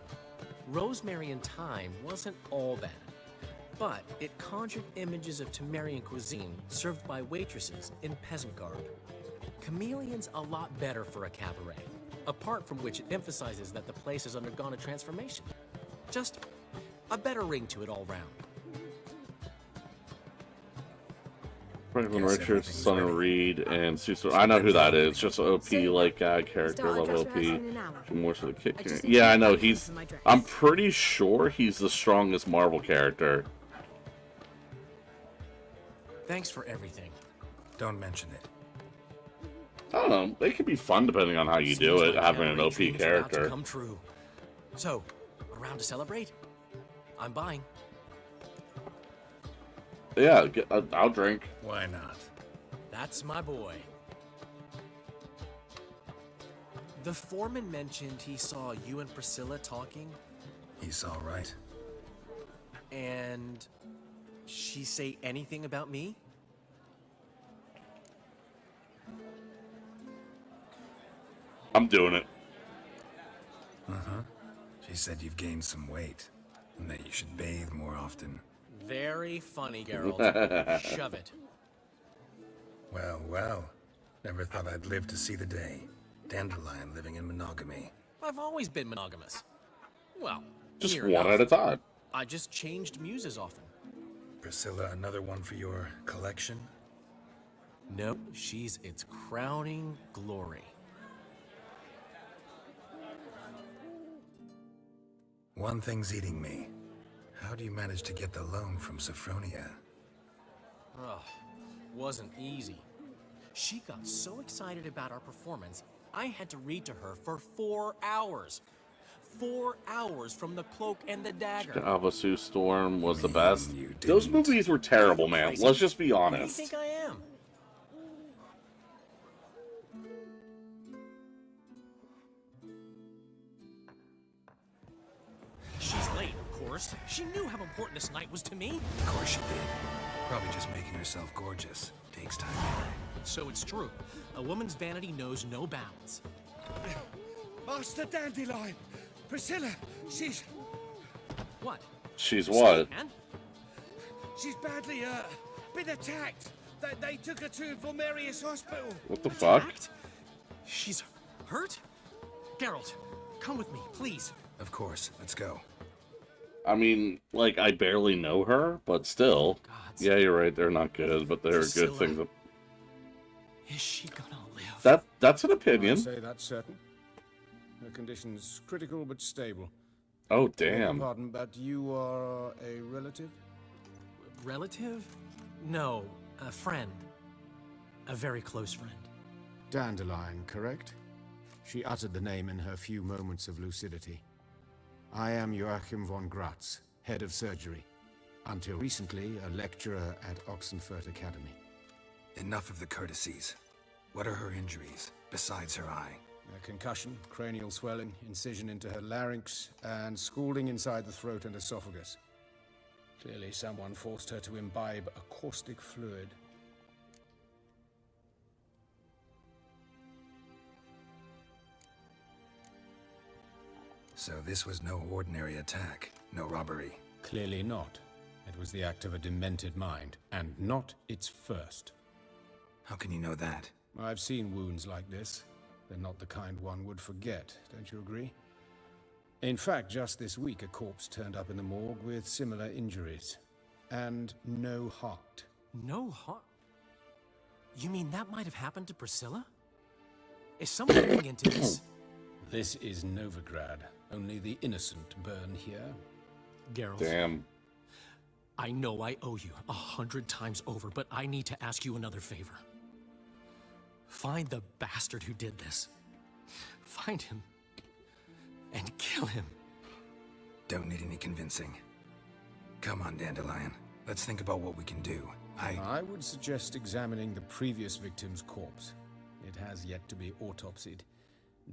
Rosemary in Time wasn't all bad, but it conjured images of Temerian cuisine served by waitresses in peasant garb. Chameleon's a lot better for a cabaret, apart from which it emphasizes that the place has undergone a transformation. Just a better ring to it all round. Franklin Richards, son of Reed, and Cecil. I know who that is. Just an OP like character, level OP. More for the kick. Yeah, I know. I'm pretty sure he's the strongest Marvel character. Thanks for everything. Don't mention it. I don't know. They could be fun depending on how you do it, having an OP character. Come true. So, around to celebrate? I'm buying. Yeah, I'll drink. Why not? That's my boy. The foreman mentioned he saw you and Priscilla talking. He's all right. And she say anything about me? I'm doing it. Uh-huh. She said you've gained some weight, and that you should bathe more often. Very funny, Geralt. Shove it. Well, well. Never thought I'd live to see the day. Dandelion living in monogamy. I've always been monogamous. Well, just near one enough. at a time. I just changed muses often. Priscilla, another one for your collection? No, she's its crowning glory. One thing's eating me. How do you manage to get the loan from Sophronia? Ugh, wasn't easy. She got so excited about our performance, I had to read to her for 4 hours. 4 hours from The Cloak and the Dagger. Havasu Storm was the best. Those movies were terrible, man. Let's just be Who do you honest. think I am? She's late, of course. She knew how important this night was to me. Of course she did. Probably just making herself gorgeous. Takes time anyway. So it's true. A woman's vanity knows no bounds. Master Dandelion! Priscilla, she's... What? She's what? She's badly, been attacked. They took her to Volmerius Hospital. What the fuck? She's hurt? Geralt, come with me, please. Of course. Let's go. I mean, like, I barely know her, but still. Yeah, you're right. They're not good, but they're good things. Is she gonna live? That's an opinion. I'd say that's certain. Her condition's critical but stable. Oh, Beg damn. your pardon, but you are a relative? Relative? No, a friend. A very close friend. Dandelion, correct? She uttered the name in her few moments of lucidity. I am Joachim von Gratz, head of surgery. Until recently, a lecturer at Oxenfurt Academy. Enough of the courtesies. What are her injuries, besides her eye? A concussion, cranial swelling, incision into her larynx, and scalding inside the throat and esophagus. Clearly someone forced her to imbibe a caustic fluid. So this was no ordinary attack, no robbery. Clearly not. It was the act of a demented mind, and not its first. How can you know that? I've seen wounds like this. They're not the kind one would forget, don't you agree? In fact, just this week, a corpse turned up in the morgue with similar injuries. And no heart. No heart? You mean that might have happened to Priscilla? Is someone looking into this? This is Novigrad. Only the innocent burn here. Geralt. Damn. I know I owe you 100 times over, but I need to ask you another favor. Find the bastard who did this. Find him. And kill him. Don't need any convincing. Come on, Dandelion. Let's think about what we can do. I would suggest examining the previous victim's corpse. It has yet to be autopsied.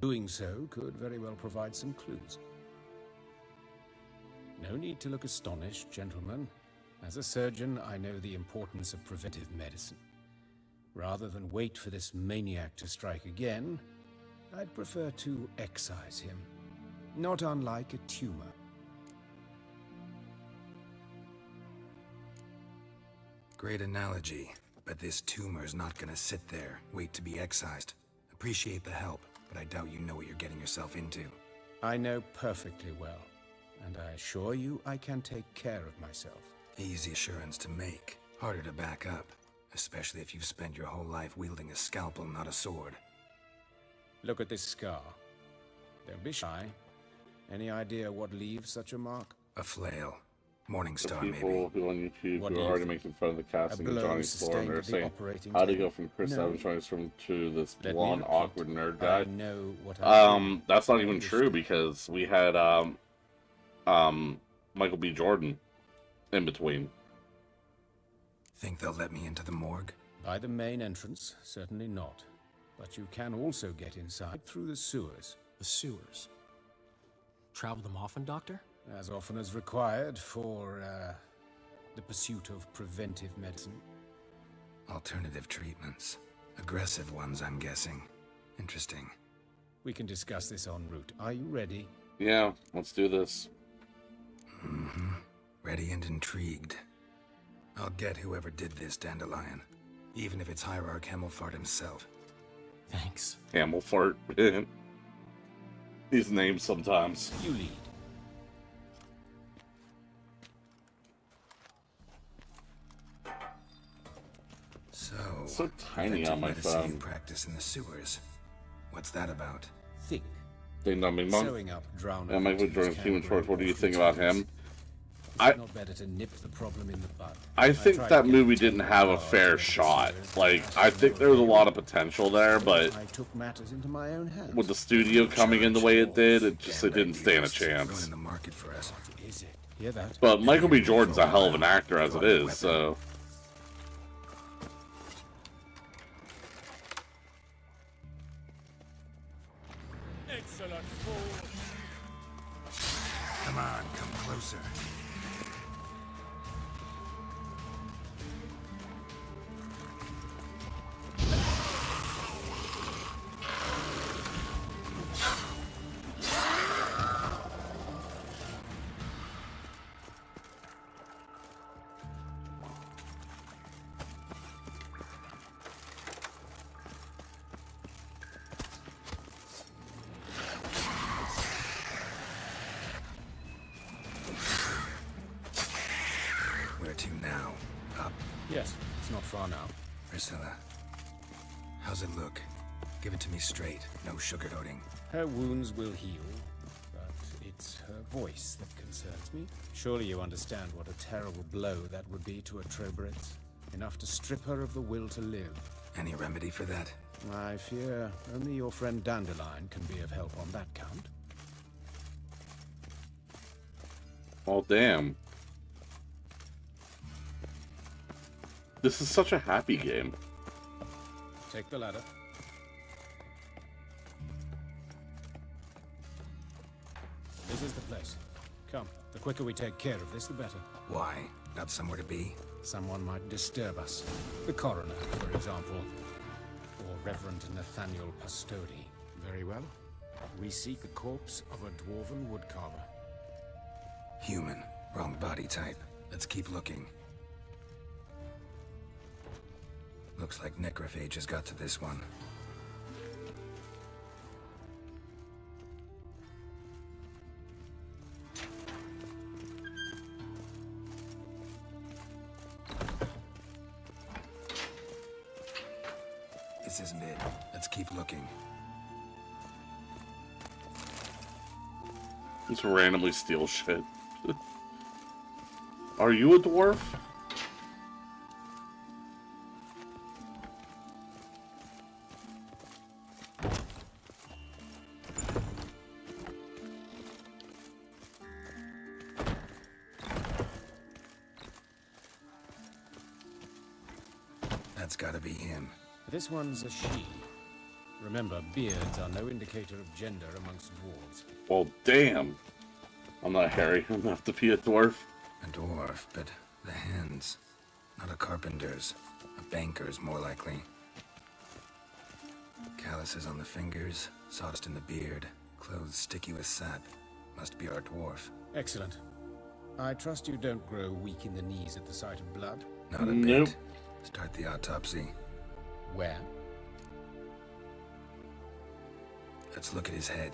Doing so could very well provide some clues. No need to look astonished, gentlemen. As a surgeon, I know the importance of preventive medicine. Rather than wait for this maniac to strike again, I'd prefer to excise him. Not unlike a tumor. Great analogy, but this tumor's not gonna sit there, wait to be excised. Appreciate the help, but I doubt you know what you're getting yourself into. I know perfectly well, and I assure you I can take care of myself. Easy assurance to make, harder to back up, especially if you've spent your whole life wielding a scalpel, not a sword. Look at this scar. Don't be shy. Any idea what leaves such a mark? A flail. The Morningstar, people maybe. who on YouTube What who do are you already think? making fun of the casting A of blow Johnny sustained Storm, they're at the saying, operating how do you table? go from Chris No. Evans transformed to this Let me blonde, repeat. awkward nerd guy? I know what I'm That's not even true because we had Michael B. Jordan in between. Think they'll let me into the morgue? By the main entrance, certainly not. But you can also get inside through the sewers. The sewers? Travel them often, Doctor? As often as required for, the pursuit of preventive medicine. Alternative treatments. Aggressive ones, I'm guessing. Interesting. We can discuss this en route. Are you ready? Yeah, let's do this. Mm-hmm. Ready and intrigued. I'll get whoever did this, Dandelion. Even if it's Hierarch Hemmelfart himself. Thanks. Hemmelfart. These names sometimes. You lead. So tiny on my phone. You practice in the sewers. What's that about? Think. Ding dong, bing bong. Sewing up drowned. Yeah, Michael Jordan's Human Torch. What do you think about him? Not better to nip the problem in the bud. I think that movie didn't have a fair shot. Like, I think there was a lot of potential there, but I took matters into my own hands. with the studio coming in the way it did, it didn't stand a chance. Hear that? But Michael B. Jordan's a hell of an actor as it is, so. Excellent fool. Come on, come closer. Where to now? Up? Yes, it's not far now. Priscilla, how's it look? Give it to me straight, no sugarcoating. Her wounds will heal, but it's her voice that concerns me. Surely you understand what a terrible blow that would be to a Trobritz. Enough to strip her of the will to live. Any remedy for that? I fear only your friend Dandelion can be of help on that count. Oh, damn. This is such a happy game. Take the ladder. This is the place. Come, the quicker we take care of this, the better. Why? Got somewhere to be? Someone might disturb us. The coroner, for example. Or Reverend Nathaniel Pastodi. Very well. We seek the corpse of a dwarven woodcarver. Human. Wrong body type. Let's keep looking. Looks like necrophage has got to this one. This isn't it. Let's keep looking. Just randomly steal shit. Are you a dwarf? That's gotta be him. This one's a she. Remember, beards are no indicator of gender amongst dwarves. Well, damn. I'm not hairy enough to be a dwarf. A dwarf, but the hands. Not a carpenter's. A banker's, more likely. Calluses on the fingers, sawdust in the beard, clothes sticky with sap. Must be our dwarf. Excellent. I trust you don't grow weak in the knees at the sight of blood? Not a bit. Start the autopsy. Where? Let's look at his head.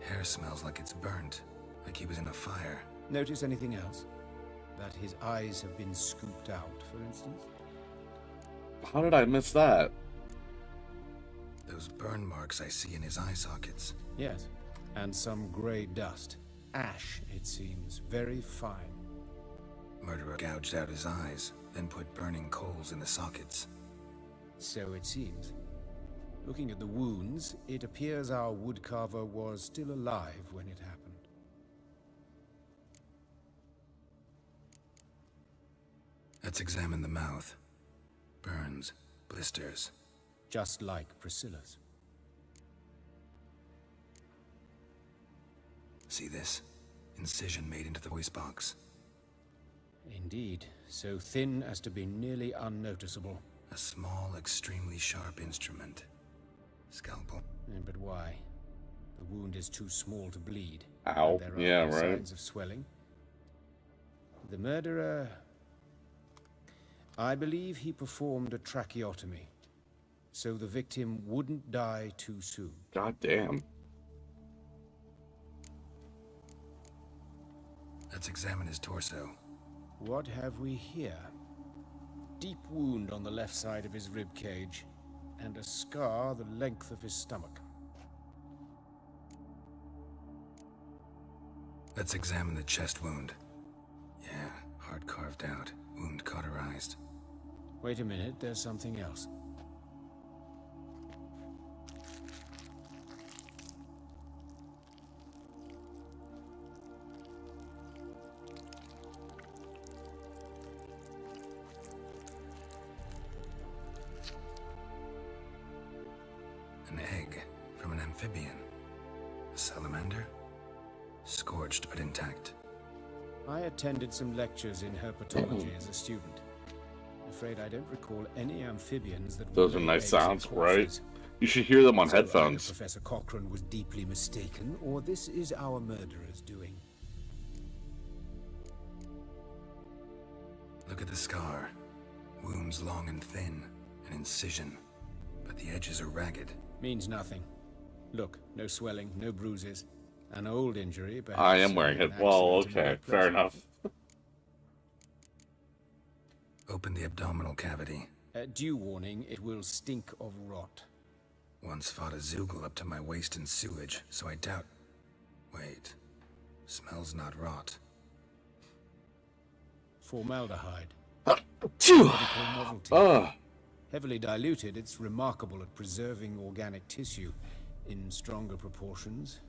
Hair smells like it's burnt, like he was in a fire. Notice anything else? That his eyes have been scooped out, for instance? How did I miss that? Those burn marks I see in his eye sockets. Yes, and some grey dust. Ash, it seems. Very fine. Murderer gouged out his eyes, then put burning coals in the sockets. So it seems. Looking at the wounds, it appears our woodcarver was still alive when it happened. Let's examine the mouth. Burns, blisters. Just like Priscilla's. See this? Incision made into the voice box. Indeed, so thin as to be nearly unnoticeable. A small, extremely sharp instrument. Scalpel. But why? The wound is too small to bleed. Ow. There are Yeah, no right. signs of swelling. The murderer... I believe he performed a tracheotomy, so the victim wouldn't die too soon. God damn. Let's examine his torso. What have we here? Deep wound on the left side of his rib cage, and a scar the length of his stomach. Let's examine the chest wound. Yeah, heart carved out, wound cauterized. Wait a minute, there's something else. An egg from an amphibian. A salamander? Scorched but intact. I attended some lectures in herpetology as a student. Afraid I don't recall any amphibians that Those are lay nice eggs in sounds, right? horses. You should hear them on So either headphones. Professor Cochrane was deeply mistaken, or this is our murderer's doing. Look at the scar. Wounds long and thin. An incision. But the edges are ragged. Means nothing. Look, no swelling, no bruises. An old injury, perhaps. I am wearing it. an Well, accident in okay, the fair workplace. enough. Open the abdominal cavity. Due warning, it will stink of rot. Once fought a Zoogle up to my waist in sewage, so I doubt... Wait. Smells not rot. Formaldehyde. Phew. Medical novelty. Ugh. Heavily diluted, it's remarkable at preserving organic tissue. In stronger proportions,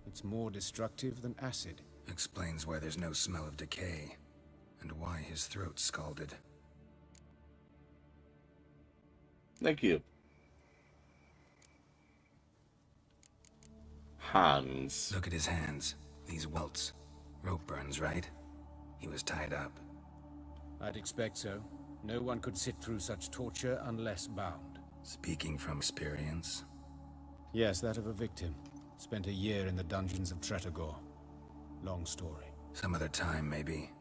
it's more destructive than acid. Explains why there's no smell of decay, and why his throat's scalded. Thank you. Hans. Look at his hands. These welts. Rope burns, right? He was tied up. I'd expect so. No one could sit through such torture unless bound. Speaking from experience? Yes, that of a victim. Spent a year in the dungeons of Tretogor. Long story. Some other time, maybe.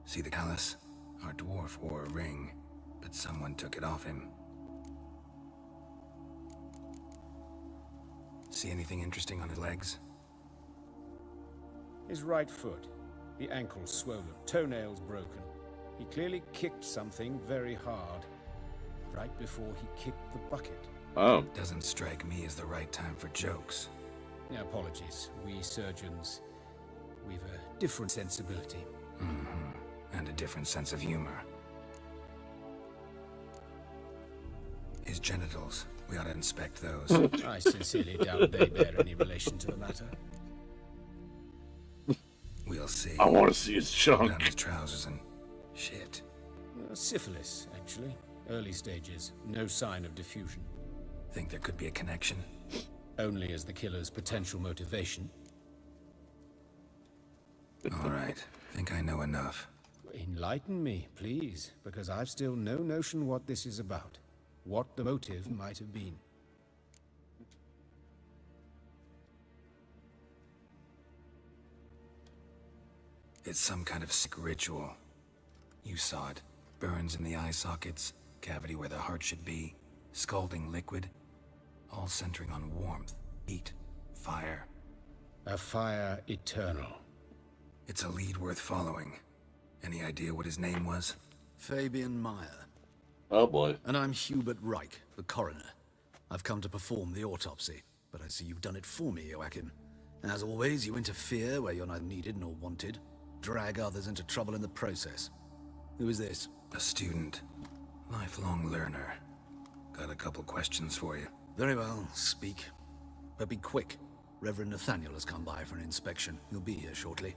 See the callus? Our dwarf wore a ring, but someone took it off him. See anything interesting on his legs? His right foot. The ankle swollen, toenails broken. He clearly kicked something very hard, right before he kicked the bucket. Oh. Doesn't strike me as the right time for jokes. Apologies. We surgeons, we've a different sensibility. Mm-hmm. And a different sense of humor. His genitals. We ought to inspect those. I sincerely doubt they bear any relation to the matter. We'll see. I want to see his Down junk. his trousers and... shit. Syphilis, actually. Early stages. No sign of diffusion. Think there could be a connection? Only as the killer's potential motivation. All right. Think I know enough. Enlighten me, please, because I've still no notion what this is about. What the motive might have been. It's some kind of sick ritual. You saw it. Burns in the eye sockets, cavity where the heart should be, scalding liquid, all centering on warmth, heat, fire. A fire eternal. It's a lead worth following. Any idea what his name was? Fabian Meyer. Oh boy. And I'm Hubert Reich, the coroner. I've come to perform the autopsy, but I see you've done it for me, Joachim. As always, you interfere where you're neither needed nor wanted. Drag others into trouble in the process. Who is this? A student. Lifelong learner. Got a couple questions for you. Very well, speak. But be quick. Reverend Nathaniel has come by for an inspection. He'll be here shortly.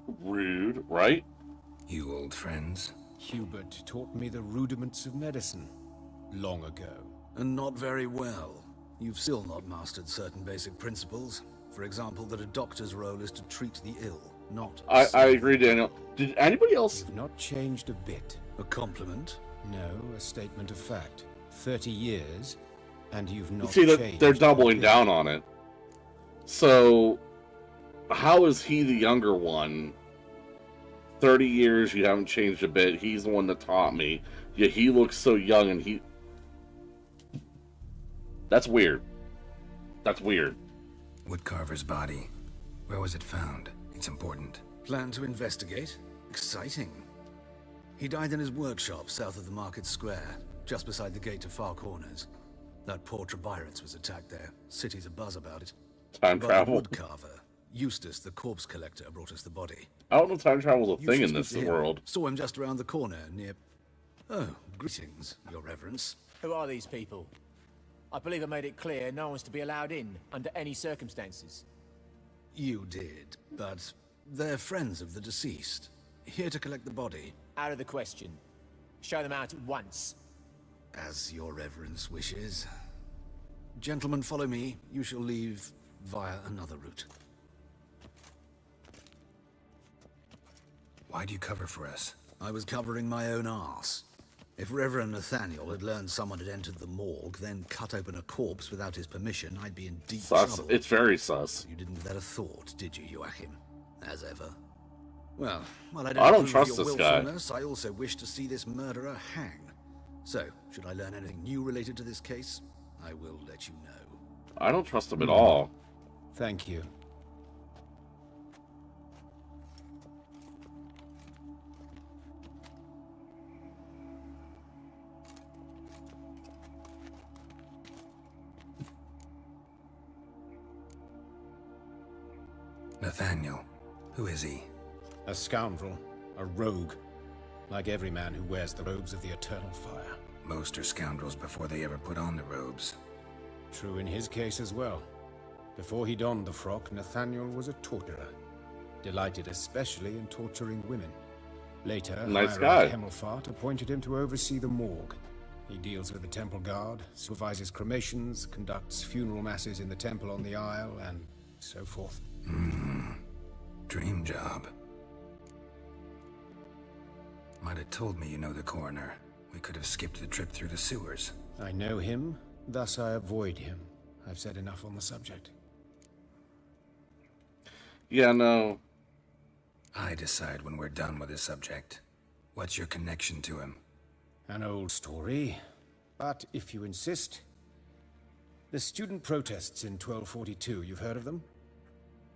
Rude, right? You old friends? Hubert taught me the rudiments of medicine long ago. And not very well. You've still not mastered certain basic principles. For example, that a doctor's role is to treat the ill, not... I agree, Daniel. Did anybody else... You've not changed a bit. A compliment? No, a statement of fact. 30 years, and you've not See, changed. they're doubling down on it. So, how is he the younger one? 30 years, you haven't changed a bit. He's the one that taught me. Yet he looks so young, and he... That's weird. That's weird. Woodcarver's body. Where was it found? It's important. Plan to investigate? Exciting. He died in his workshop south of the market square, just beside the gate to Far Corners. That poor Trebirance was attacked there. City's abuzz about it. Time travel. Woodcarver. Eustace, the corpse collector, brought us the body. I don't know if time travel's a You thing should in this speak to him. world. Saw him just around the corner near... Oh, greetings, your reverence. Who are these people? I believe I made it clear no one's to be allowed in under any circumstances. You did, but they're friends of the deceased. Here to collect the body. Out of the question. Show them out at once. As your reverence wishes. Gentlemen, follow me. You shall leave via another route. Why do you cover for us? I was covering my own arse. If Reverend Nathaniel had learned someone had entered the morgue, then cut open a corpse without his permission, I'd be in deep trouble. It's very sus. You didn't give that a thought, did you, Joachim? As ever. Well, I I don't don't approve trust of your this guy. willfulness, I also wish to see this murderer hang. So, should I learn anything new related to this case, I will let you know. I don't trust him at all. Thank you. Nathaniel, who is he? A scoundrel, a rogue, like every man who wears the robes of the eternal fire. Most are scoundrels before they ever put on the robes. True in his case as well. Before he donned the frock, Nathaniel was a torturer, delighted especially in torturing women. Later, Nice Hierarch guy. Hemmelfart appointed him to oversee the morgue. He deals with the temple guard, supervises cremations, conducts funeral masses in the temple on the Isle, and so forth. Dream job. Might have told me you know the coroner. We could have skipped the trip through the sewers. I know him, thus I avoid him. I've said enough on the subject. Yeah, no. I decide when we're done with the subject. What's your connection to him? An old story, but if you insist. The student protests in 1242, you've heard of them?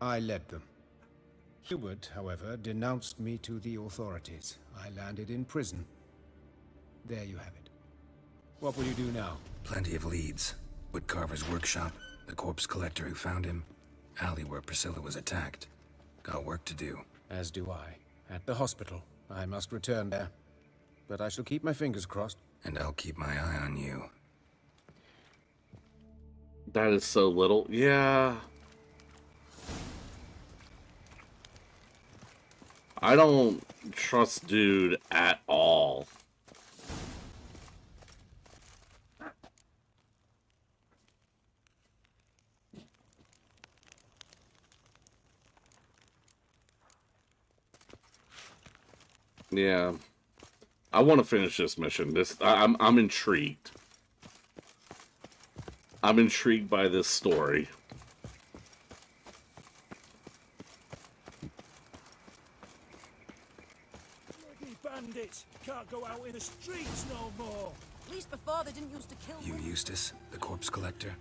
I led them. Hubert, however, denounced me to the authorities. I landed in prison. There you have it. What will you do now? Plenty of leads. Woodcarver's workshop, the corpse collector who found him, alley where Priscilla was attacked. Got work to do. As do I. At the hospital. I must return there. But I shall keep my fingers crossed. And I'll keep my eye on you. That is so little. Yeah. I don't trust dude at all. Yeah. I want to finish this mission. I'm intrigued. I'm intrigued by this story. Bloody bandits! Can't go out in the streets no more! At least before they didn't used to kill You, Eustace, the corpse collector?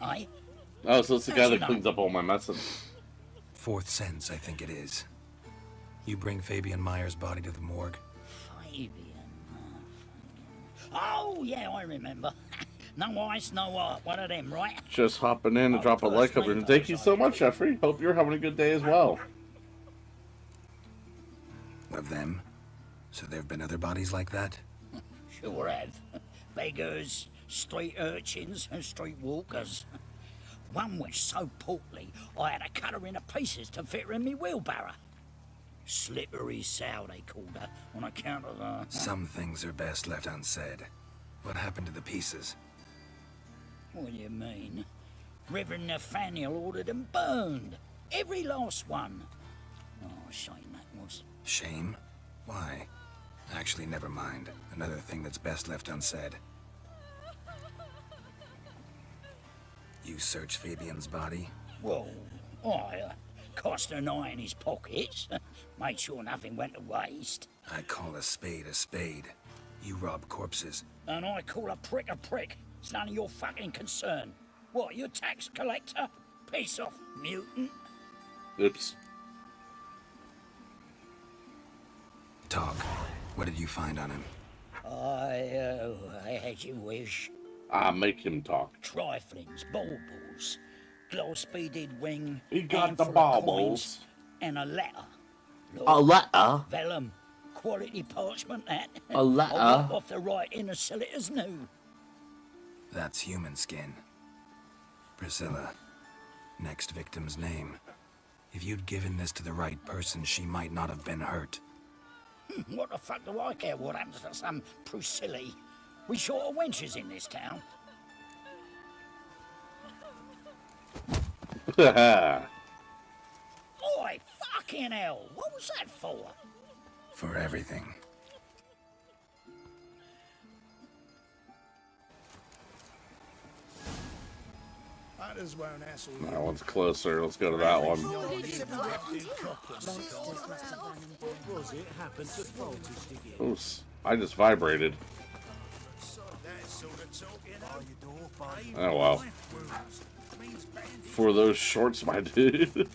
Aye. Oh, so it's the guy that cleans up all my messes. Fourth Sense, I think it is. You bring Fabian Meyer's body to the morgue. Fabian. Oh, yeah, I remember. No ice, no art. One of them, right? Just hopping in to drop a like up here. Thank you so much, Jeffrey. Hope you're having a good day as well. Of them? So there have been other bodies like that? Sure have. Beggars, street urchins, and street walkers. One was so portly, I had to cut her into pieces to fit her in me wheelbarrow. Slippery sow, they called her, on account of her. Some things are best left unsaid. What happened to the pieces? What do you mean? Reverend Nathaniel ordered them burned. Every last one. Oh, shame that was. Shame? Why? Actually, never mind. Another thing that's best left unsaid. You searched Fabian's body? Well, I cast an eye in his pockets. Made sure nothing went to waste. I call a spade a spade. You rob corpses. And I call a prick a prick. It's none of your fucking concern. What, you tax collector? Piss off, mutant. Oops. Talk. What did you find on him? As you wish. Make him talk. Triflings, baubles, glass-beaded wing. He got the handful of baubles. coins, and a letter. Look, A letter? Vellum, quality parchment that. A letter? I'll rip off the writing as sell it as new. That's human skin. Priscilla. Next victim's name. If you'd given this to the right person, she might not have been hurt. What the fuck do I care what happens to some Priscilla? We short of wenches in this town. Oi, fucking hell! What was that for? For everything. That one's closer. Let's go to that one. Oops. I just vibrated. Oh, wow. For those shorts, my dude.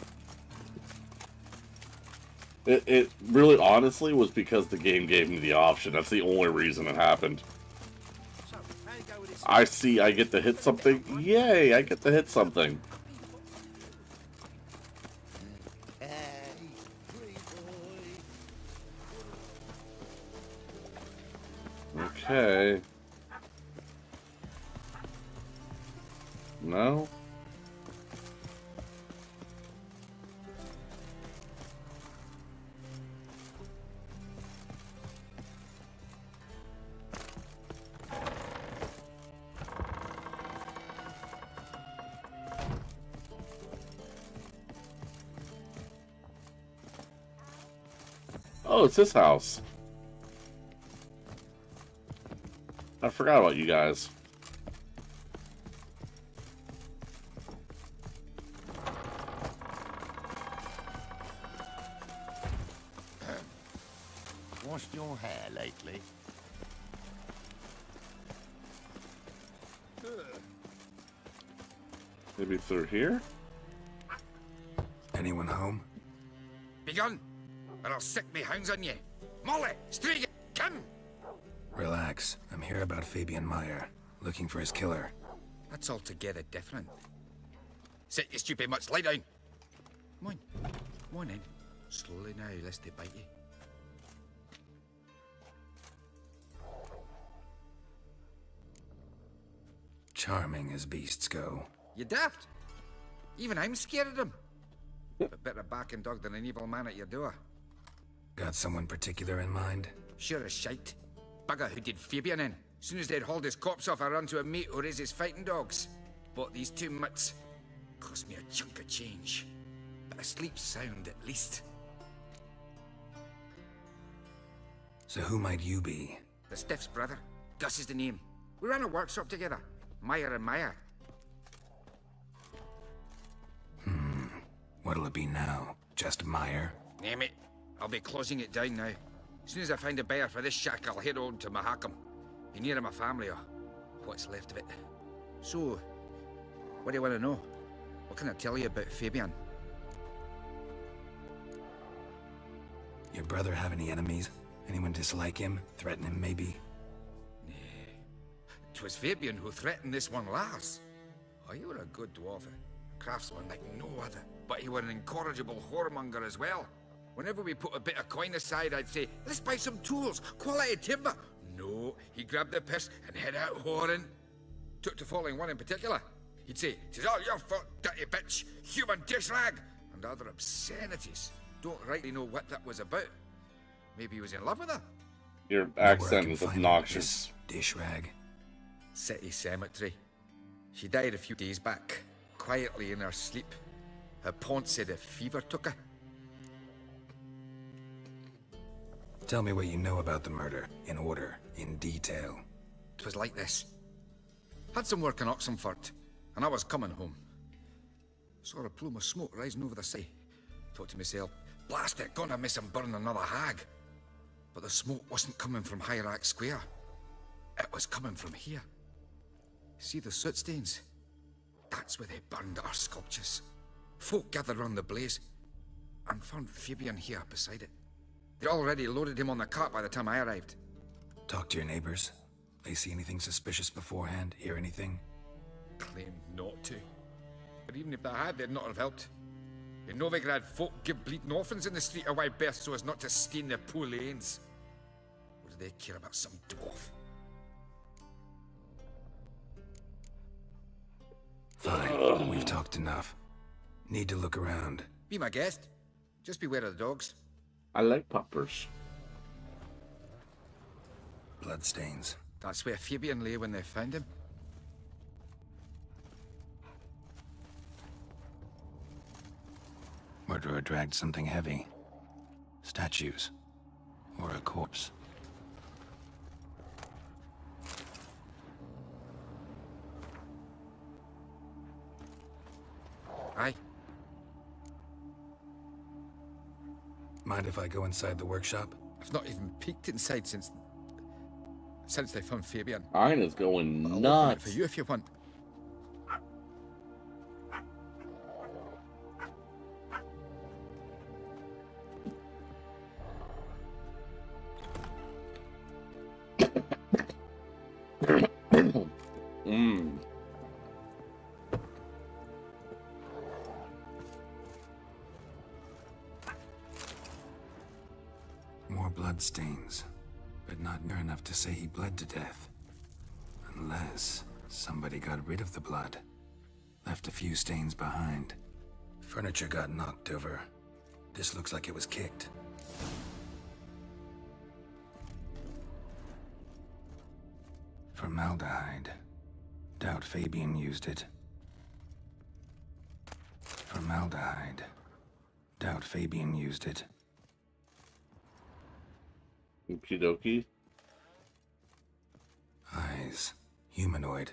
It really, honestly, was because the game gave me the option. That's the only reason it happened. I see I get to hit something. Yay, I get to hit something. Okay. No? Oh, it's this house. I forgot about you guys. Washed your hair lately? Maybe through here? Anyone home? Begone, or I'll sick me hounds on you. Molly, Striga, come! Relax. I'm here about Fabian Meyer, looking for his killer. That's altogether different. Sit, you stupid mutts, lie down. Come on, come on in. Slowly now, lest they bite you. Charming as beasts go. You daft? Even I'm scared of them. But better backing dog than an evil man at your door. Got someone particular in mind? Sure as shite. Bugger who did Fabian in. Soon as they'd hauled his corpse off, I ran to a mate who raised his fighting dogs. Bought these two mutts. Cost me a chunk of change. But I sleep sound at least. So who might you be? The Stiff's brother. Gus is the name. We ran a workshop together. Meyer and Meyer. What'll it be now? Just Meyer? Name it. I'll be closing it down now. As soon as I find a buyer for this shack, I'll head on to Mahakam. Be near my family, or what's left of it. So, what do you want to know? What can I tell you about Fabian? Your brother have any enemies? Anyone dislike him? Threaten him, maybe? 'Twas Fabian who threatened this one last. Oh, you were a good dwarf, a craftsman like no other. But he were an incorrigible whoremonger as well. Whenever we put a bit of coin aside, I'd say, let's buy some tools, quality timber. No, he grabbed the purse and head out whoring. Took to following one in particular. He'd say, "'Tis all your fault, dirty bitch, human dish rag," and other obscenities. Don't rightly know what that was about. Maybe he was in love with her. Your accent is obnoxious. Dish rag. City cemetery. She died a few days back, quietly in her sleep. Her pont said a fever took her. Tell me what you know about the murder, in order, in detail. It was like this. Had some work in Oxenford, and I was coming home. Saw a plume of smoke rising over the sea. Thought to myself, blast it, gonna miss him burn another hag. But the smoke wasn't coming from Hyrax Square. It was coming from here. See the soot stains? That's where they burned our sculptures. Folk gathered round the blaze, and found Fabian here beside it. They'd already loaded him on the cart by the time I arrived. Talk to your neighbors. They see anything suspicious beforehand? Hear anything? Claimed not to. But even if they had, they'd not have helped. In Novigrad, folk give bleeding orphans in the street a wide berth so as not to stain their poor lanes. What do they care about some dwarf? Fine, we've talked enough. Need to look around. Be my guest. Just beware of the dogs. I like puppers. Bloodstains. That's where Fabian lay when they found him. Murderer dragged something heavy. Statues. Or a corpse. Aye. Mind if I go inside the workshop? I've not even peeked inside since they found Fabian. Mine is going I'll open it nuts. for you if you want. More bloodstains, but not near enough to say he bled to death. Unless somebody got rid of the blood. Left a few stains behind. Furniture got knocked over. This looks like it was kicked. Formaldehyde. Doubt Fabian used it. Formaldehyde. Doubt Fabian used it. Okie dokie. Eyes. Humanoid.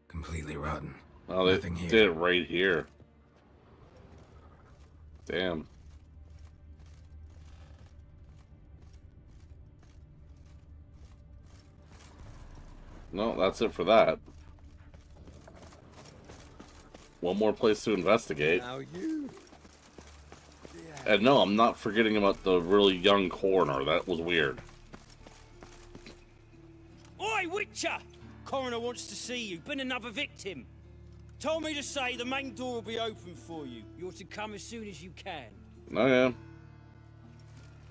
Completely rotten. Oh, they Nothing here. did it right here. Damn. No, that's it for that. One more place to investigate. Now you. And no, I'm not forgetting about the really young coroner. That was weird. Oi, Witcher! Coroner wants to see you. Been another victim. Told me to say the main door will be open for you. You're to come as soon as you can. Oh yeah.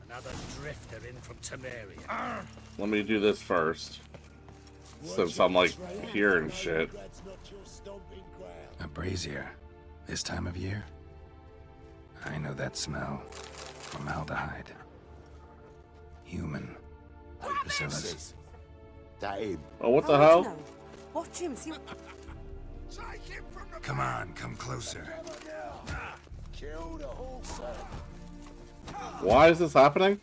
Another drifter in from Temeria. Let me do this first. Since I'm like here and shit. A brazier. This time of year? I know that smell. Formaldehyde. Human. Bacillus. Oh, what the hell? Watch him, see. Come on, come closer. Why is this happening?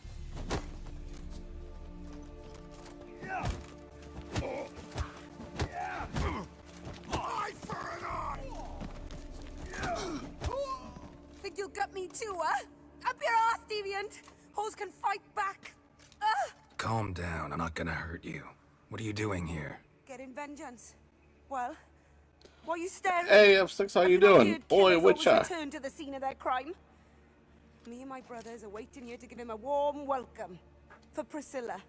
Think you'll get me too, huh? Up your ass, deviant! Hoes can fight back! Calm down, I'm not gonna hurt you. What are you doing here? Getting vengeance. Well, why are you staring? Hey, F6, how you doing? Oi, Witcher. Return to the scene of their crime. Me and my brothers are waiting here to give him a warm welcome. For Priscilla.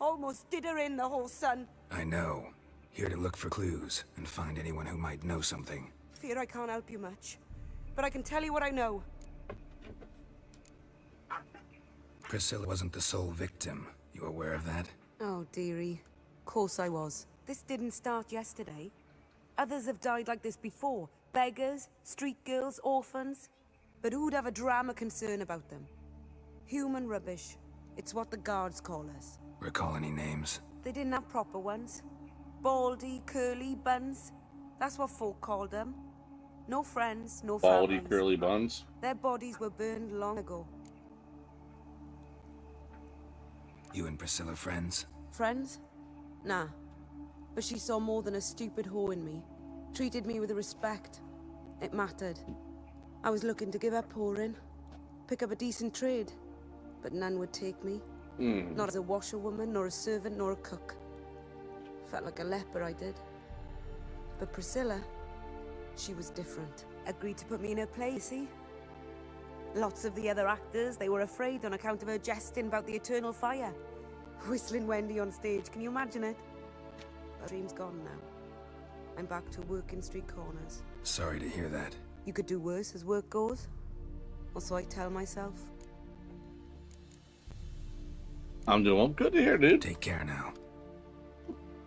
Almost did her in, the whole son. I know. Here to look for clues and find anyone who might know something. Fear I can't help you much. But I can tell you what I know. Priscilla wasn't the sole victim. You aware of that? Oh, dearie. Course I was. This didn't start yesterday. Others have died like this before. Beggars, street girls, orphans. But who'd have a drama concern about them? Human rubbish. It's what the guards call us. Recall any names? They didn't have proper ones. Baldy, curly buns. That's what folk called them. No friends, no Baldy, families. curly buns. Their bodies were burned long ago. You and Priscilla friends? Friends? Nah. But she saw more than a stupid whore in me. Treated me with respect. It mattered. I was looking to give her pouring. Pick up a decent trade. But none would take me. Not as a washerwoman, nor a servant, nor a cook. Felt like a leper, I did. But Priscilla, she was different. Agreed to put me in her place, see? Lots of the other actors, they were afraid on account of her jesting about the eternal fire. Whistling Wendy on stage, can you imagine it? That dream's gone now. I'm back to working street corners. Sorry to hear that. You could do worse as work goes. Or so I tell myself. I'm doing good to hear, dude. Take care now.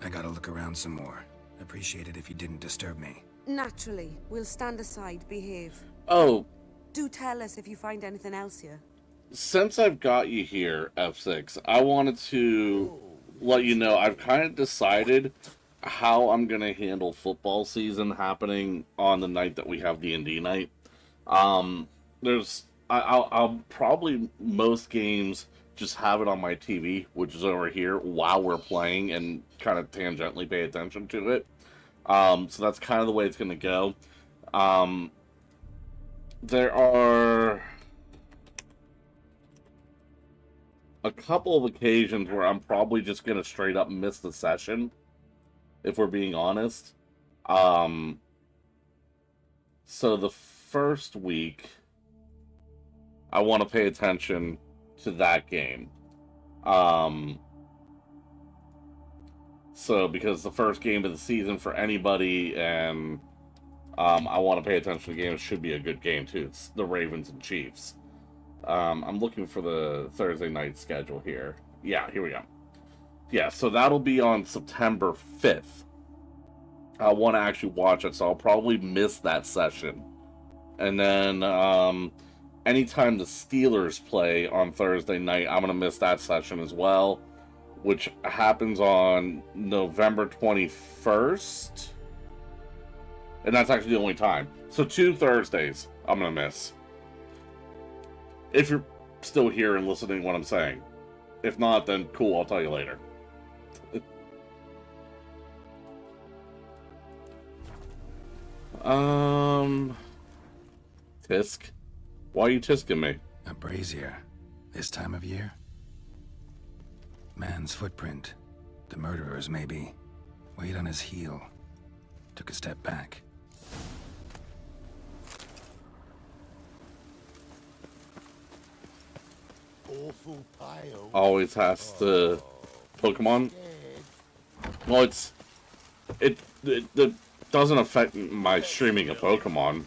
I gotta look around some more. Appreciate it if you didn't disturb me. Naturally, we'll stand aside, behave. Oh. Do tell us if you find anything else here. Since I've got you here, F6, I wanted to let you know I've kind of decided how I'm going to handle football season happening on the night that we have D&D night. I'll probably most games just have it on my TV, which is over here, while we're playing and kind of tangentially pay attention to it. So that's kind of the way it's going to go. There are a couple of occasions where I'm probably just going to straight up miss the session, if we're being honest. So the first week, I want to pay attention to that game. So because the first game of the season for anybody, and I want to pay attention to the game, it should be a good game too. It's the Ravens and Chiefs. I'm looking for the Thursday night schedule here. Yeah, here we go. Yeah, so that'll be on September 5th. I want to actually watch it, so I'll probably miss that session. And then anytime the Steelers play on Thursday night, I'm going to miss that session as well, which happens on November 21st. And that's actually the only time. So 2 Thursdays I'm going to miss. If you're still here and listening to what I'm saying. If not, then cool, I'll tell you later. Tisk? Why are you tisking me? A brazier. This time of year? Man's footprint. The murderer's maybe. Weight on his heel. Took a step back. Awful pale. Always has to Pokemon. Well, it doesn't affect my streaming of Pokemon.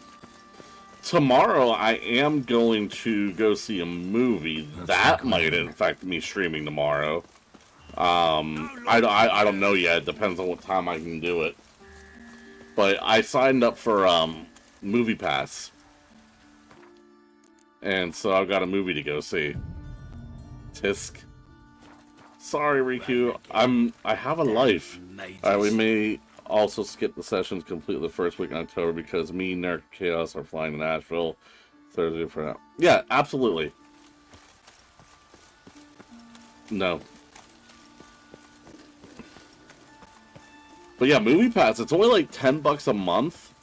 Tomorrow I am going to go see a movie. That might affect me streaming tomorrow. I don't know yet. It depends on what time I can do it. But I signed up for Movie Pass. And so I've got a movie to go see. Tisk. Sorry, Riku. I have a life. We may also skip the sessions completely the first week in October because me, Nerd Chaos are flying to Nashville Thursday for now. Yeah, absolutely. No. But yeah, Movie Pass, it's only like $10 a month.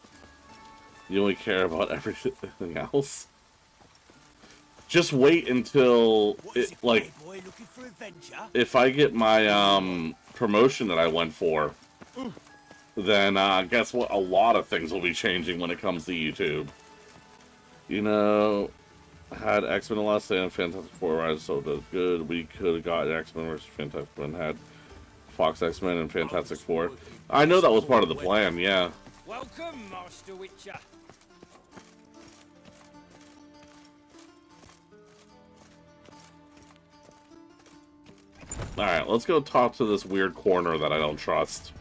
You only care about everything else. Just wait until if I get my promotion that I went for, then guess what? A lot of things will be changing when it comes to YouTube. You know, had X-Men the last day and Fantastic Four Rise, so good. We could have got X-Men versus Fantastic Four and had Fox X-Men and Fantastic Four. I know that was part of the plan, yeah. Welcome, Master Witcher. Alright, let's go talk to this weird corner that I don't trust.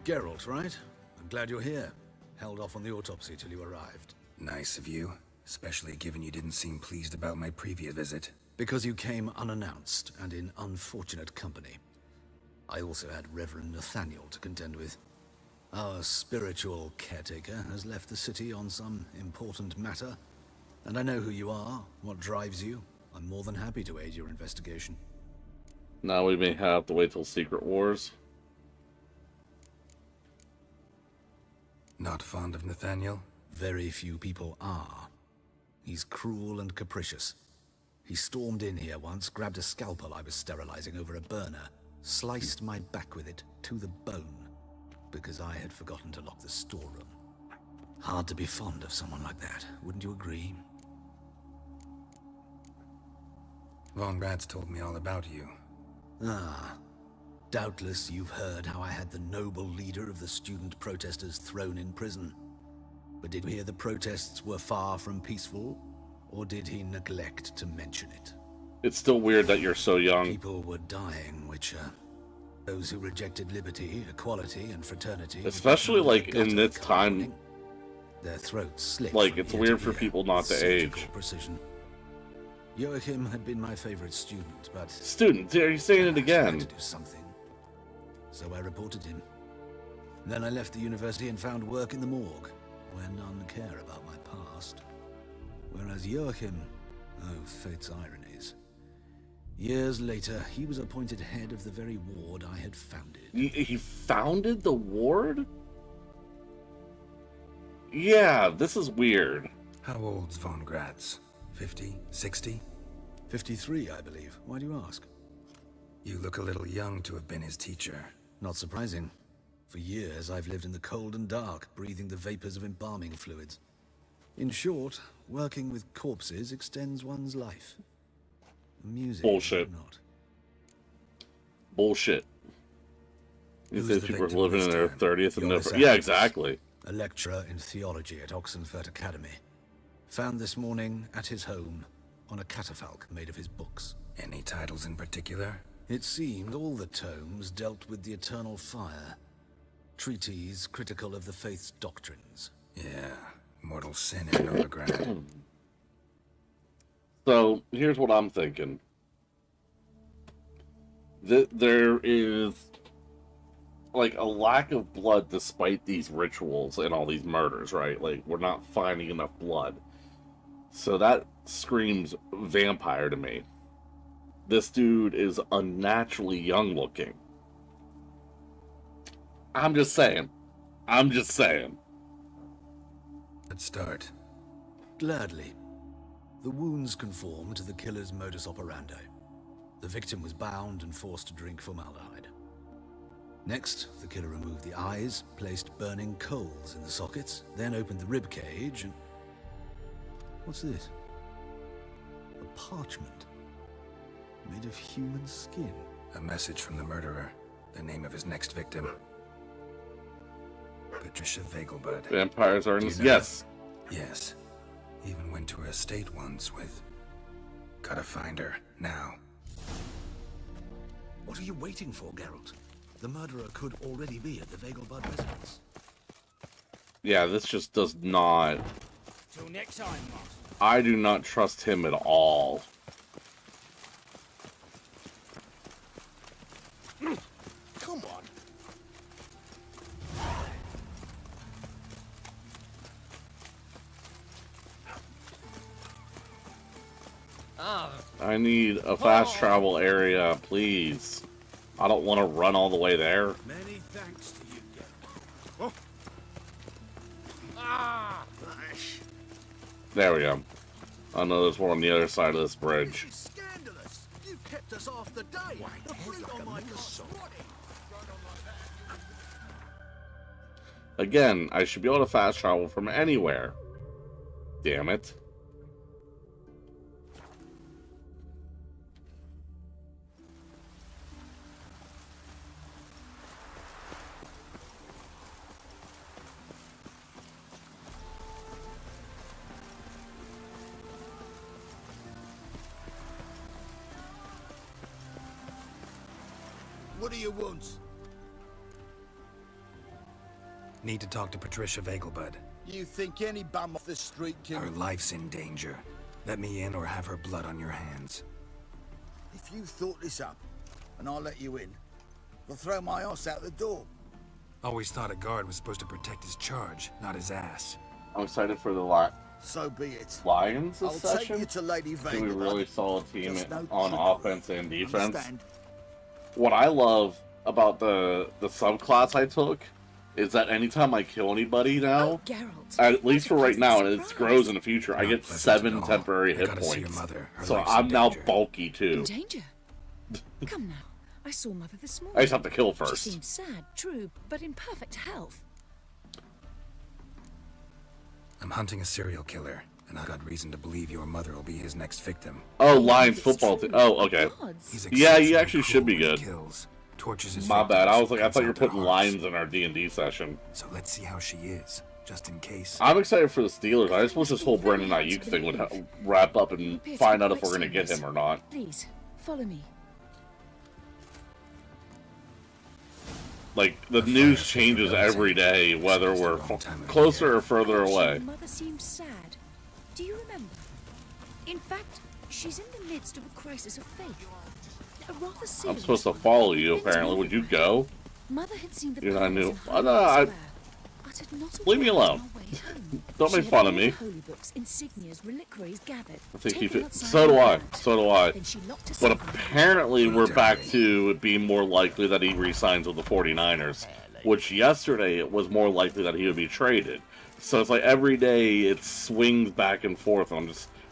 Geralt, right? I'm glad you're here. Held off on the autopsy till you arrived. Nice of you. especially given you didn't seem pleased about my previous visit. Because you came unannounced and in unfortunate company. I also had Reverend Nathaniel to contend with. Our spiritual caretaker has left the city on some important matter, and I know who you are, what drives you. I'm more than happy to aid your investigation. Now we may have to wait till Secret Wars. Not fond of Nathaniel? Very few people are. He's cruel and capricious. He stormed in here once, grabbed a scalpel I was sterilizing over a burner, sliced my back with it to the bone, because I had forgotten to lock the storeroom. Hard to be fond of someone like that, wouldn't you agree? Von Gratz told me all about you. Ah. Doubtless you've heard how I had the noble leader of the student protesters thrown in prison. But did you hear the protests were far from peaceful, or did he neglect to mention it? It's still weird that you're so young. People were dying, Witcher. Those who rejected liberty, equality, and fraternity. Especially like in this time. Their throats slit. Like it's weird for people not to age. Precision. Joachim had been my favorite student, but... Student, are you saying it again? To do something. So I reported him. Then I left the university and found work in the morgue, where none care about my past. Whereas Joachim, oh, fate's ironies. Years later, he was appointed head of the very ward I had founded. He founded the ward? Yeah, this is weird. How old's Von Gratz? 50? 60? 53, I believe. Why do you ask? You look a little young to have been his teacher. Not surprising. For years, I've lived in the cold and dark, breathing the vapors of embalming fluids. In short, working with corpses extends one's life. Amusing. Bullshit. Not. Bullshit. You say people are living in their 30th and never... Yeah, Yeah, exactly. A lecturer in theology at Oxenfurt Academy. Found this morning at his home on a catafalque made of his books. Any titles in particular? It seemed all the tomes dealt with the eternal fire. Treatises critical of the faith's doctrines. Yeah, mortal sin in Novigrad. So, here's what I'm thinking. There is, like, a lack of blood despite these rituals and all these murders, right? Like, we're not finding enough blood. So that screams vampire to me. This dude is unnaturally young looking. I'm just saying. Let's start. Gladly. The wounds conform to the killer's modus operandi. The victim was bound and forced to drink formaldehyde. Next, the killer removed the eyes, placed burning coals in the sockets, then opened the rib cage and... What's this? A parchment. Made of human skin. A message from the murderer. The name of his next victim. Patricia Vegelbud. Vampires are in this? Yes. Yes. Even went to her estate once with... Gotta find her, now. What are you waiting for, Geralt? The murderer could already be at the Vegelbud residence. Yeah, this just does not... Till next time, Master. I do not trust him at all. Come on. I need a fast travel area, please. I don't want to run all the way there. Many thanks to you, Geralt. Oh. Ah! There we go. I know there's one on the other side of this bridge. This is scandalous. You kept us off the day. The fruit on my cart's rotting. Again, I should be able to fast travel from anywhere. Damn it. What do you want? Need to talk to Patricia Vegelbud. You think any bum off the street can... Her life's in danger. Let me in or have her blood on your hands. If you thought this up, and I'll let you in, I'll throw my ass out the door. Always thought a guard was supposed to protect his charge, not his ass. I'm excited for the So be it. Lions I'll this take session. you to Lady We Vega. really saw a team Just no on trickery. offense and defense. Understand? What I love about the subclass I took is that anytime I kill anybody now, Geralt. at least for right now, and it grows in the future, I get 7 temporary hit gotta see your points. mother. Her So life's I'm in now danger. bulky too. In danger? Come now. I saw Mother this morning. I just have to kill first. She seemed sad, true, but in perfect health. I'm hunting a serial killer, and I've got reason to believe your mother will be his next victim. Oh, Lions football team. Oh, okay. He's Yeah, he exceptionally actually should be cruel when good. he kills, tortures his My bad. victims, I was like, I cuts thought you were out their putting hearts. Lions in our D&D session. So let's see how she is, just in case. I'm excited for the Steelers. I just wish this whole Brandon Ayuk thing would wrap up and find out if we're going to get him or not. Please, follow me. Like, the news changes every day, whether we're closer or further away. Mother seemed sad. Do you remember? In fact, she's in the midst of a crisis of faith. A rather I'm serious supposed to one. follow you, apparently. Would you go? Mother had seen the You're not colours new. in Oh, no, Highgate I... Square. Uttered not a Leave me word on alone. our way home. Don't She make had fun of all me. the holy books, insignias, reliquaries gathered. I think taken you outside so do the I. yard. So do I. Then she locked But herself in. apparently we're back to it being more likely that he re-signs with the 49ers. Which yesterday it was more likely that he would be traded. So it's like every day it swings back and forth.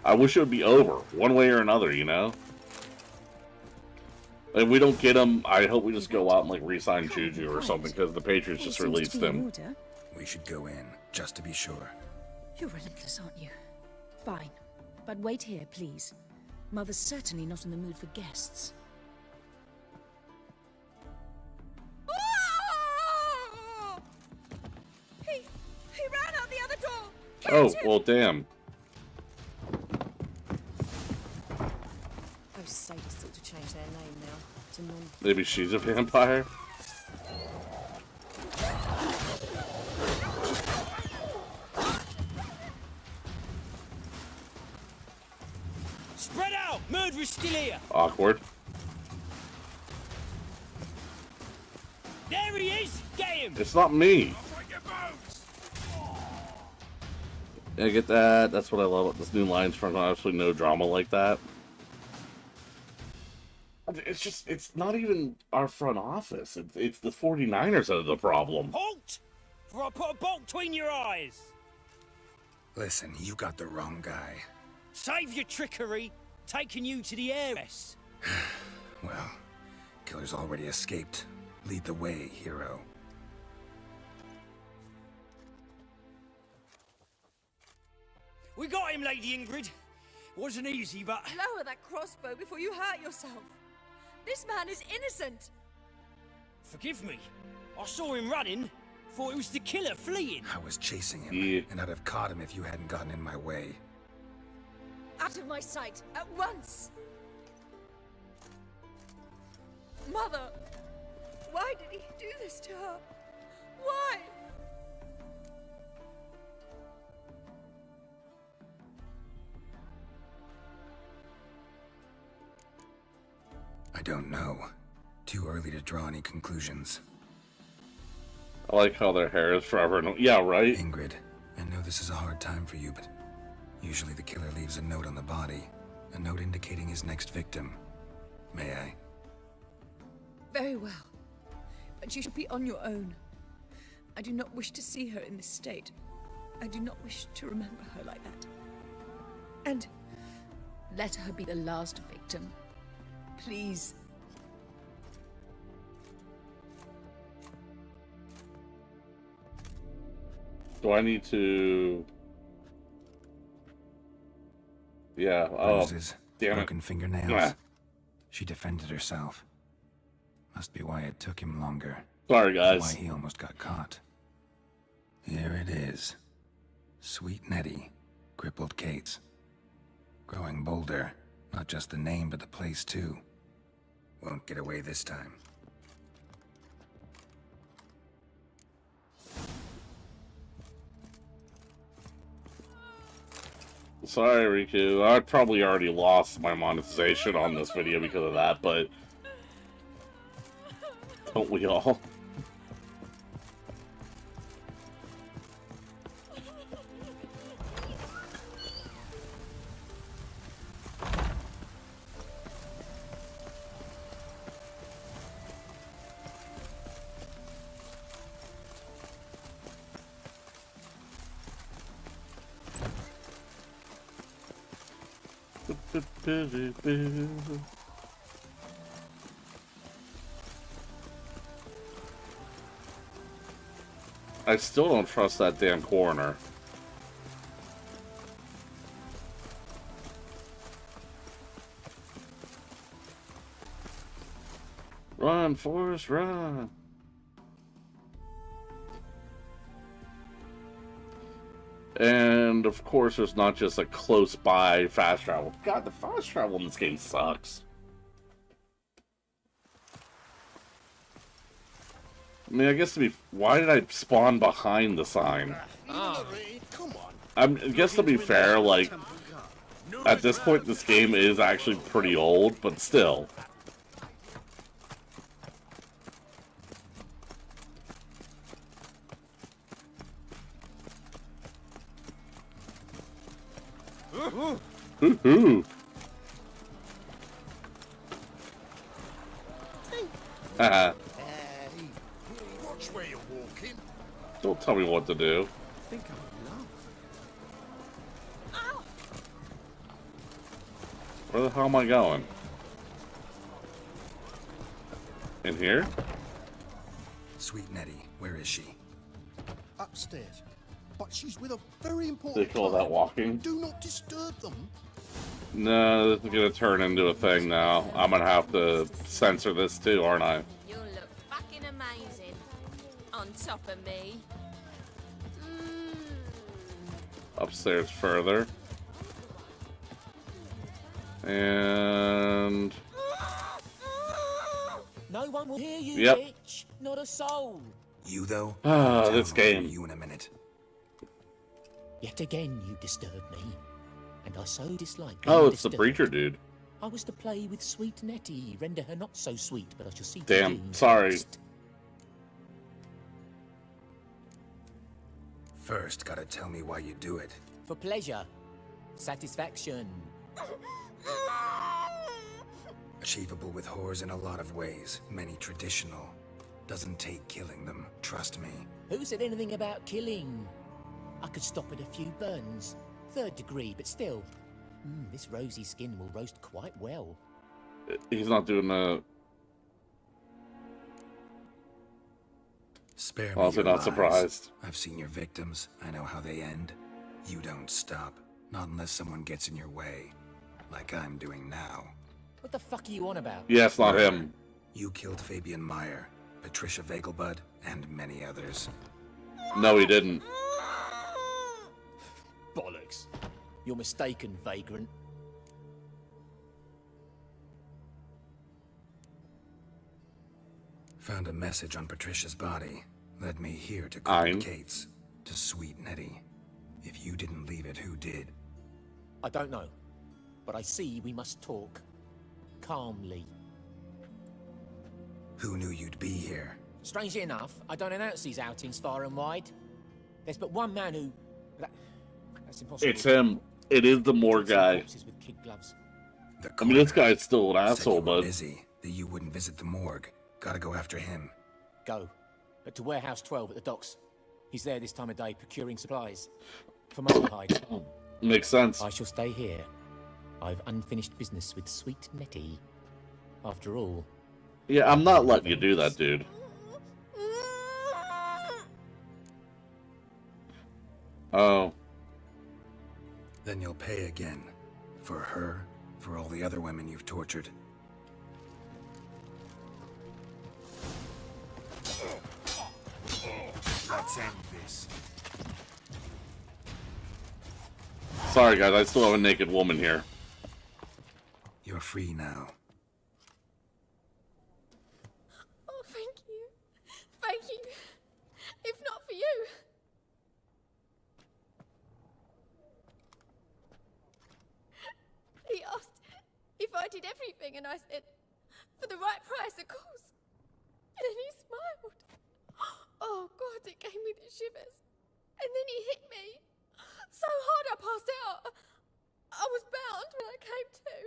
I wish it would be over, one way or another, you know? If we don't get him, I hope we just go out and like re-sign Juju or something, because the Patriots just released him. We should go in, just to be sure. You're relentless, aren't you? Fine. But wait here, please. Mother's certainly not in the mood for guests. He ran out the other door! Oh, well, damn. Those sadists ought to change their name now to non. Maybe she's a vampire? Spread out! Murderer's still here! Awkward. There he is! Get him! It's not me. I get that. That's what I love about this new Lions front. Absolutely no drama like that. It's just, it's not even our front office. It's the 49ers that are the problem. Halt! For I put a bolt between your eyes! Listen, you got the wrong guy. Save your trickery! Taking you to the heiress! Well, killer's already escaped. Lead the way, hero. We got him, Lady Ingrid. Wasn't easy, but... Lower that crossbow before you hurt yourself. This man is innocent. Forgive me. I saw him running. Thought it was the killer fleeing. I was chasing him, and I'd have caught him if you hadn't gotten in my way. Out of my sight, at once! Mother! Why did he do this to her? Why? I don't know. Too early to draw any conclusions. I like how their hair is forever. Yeah, right? Ingrid, I know this is a hard time for you, but usually the killer leaves a note on the body. A note indicating his next victim. May I? Very well. But you should be on your own. I do not wish to see her in this state. I do not wish to remember her like that. And let her be the last victim. Please. Do I need to... Yeah, oh, Bruises, damn it. broken fingernails. Yeah. She defended herself. Must be why it took him longer. Sorry, guys. Why he almost got caught. Here it is. Sweet Nettie, crippled Kate's. Growing bolder. Not just the name, but the place too. Won't get away this time. Sorry, Riku. I probably already lost my monetization on this video because of that, but don't we all? I still don't trust that damn coroner. Run, Forrest, run! And, of course, there's not just a close-by fast travel. God, the fast travel in this game sucks. I mean, I guess to be... Why did I spawn behind the sign? I guess to be fair, like, at this point, this game is actually pretty old, but still. Hoo-hoo. Haha. Watch where you're walking. Don't tell me what to do. I think I'm in love. Where the hell am I going? In here? Sweet Nettie, where is she? Upstairs. But she's with a very important They call that client. walking? Do not disturb them. No, this is gonna turn into a thing now. I'm gonna have to censor this too, aren't I? You'll look fucking amazing on top of me. Upstairs further. And... No one will hear you, Yep. bitch. Not a soul. You, though? Ah, this game. You in a minute. Yet again you disturb me, and I so dislike Oh, being it's the disturbed. preacher dude. I was to play with sweet Nettie, render her not so sweet, but I shall see to Damn, Jean sorry. first. First, gotta tell me why you do it. For pleasure, satisfaction. Achievable with whores in a lot of ways, many traditional. Doesn't take killing them, trust me. Who said anything about killing? I could stop at a few burns. 3rd degree, but still. This rosy skin will roast quite well. He's not doing a... Spare me Also your not lies. surprised. I've seen your victims. I know how they end. You don't stop. Not unless someone gets in your way. Like I'm doing now. What the fuck are you on about? Yeah, it's not him. You killed Fabian Meyer, Patricia Vegelbud, and many others. No, he didn't. Bollocks. You're mistaken, vagrant. Found a message on Patricia's body. Led me here to I'm Kate's. To sweet Nettie. If you didn't leave it, who did? I don't know, but I see we must talk. Calmly. Who knew you'd be here? Strangely enough, I don't announce these outings far and wide. There's but one man who... That's impossible. It's him. It is the Moore guy. With kid gloves. I mean, this guy's still an asshole, Said you were but... busy, that you wouldn't visit the morgue. Gotta go after him. Go. But to Warehouse 12 at the docks. He's there this time of day procuring supplies. For Motorhide. Makes sense. I shall stay here. I've unfinished business with sweet Nettie. After all... Yeah, I'm not letting you do that, dude. Oh. Then you'll pay again. For her, for all the other women you've tortured. Let's end this. Sorry, guys, I still have a naked woman here. You're free now. Oh, thank you. Thank you. If not for you. I said, for the right price, of course. And then he smiled. Oh, God, it gave me the shivers. And then he hit me. So hard I passed out. I was bound when I came to.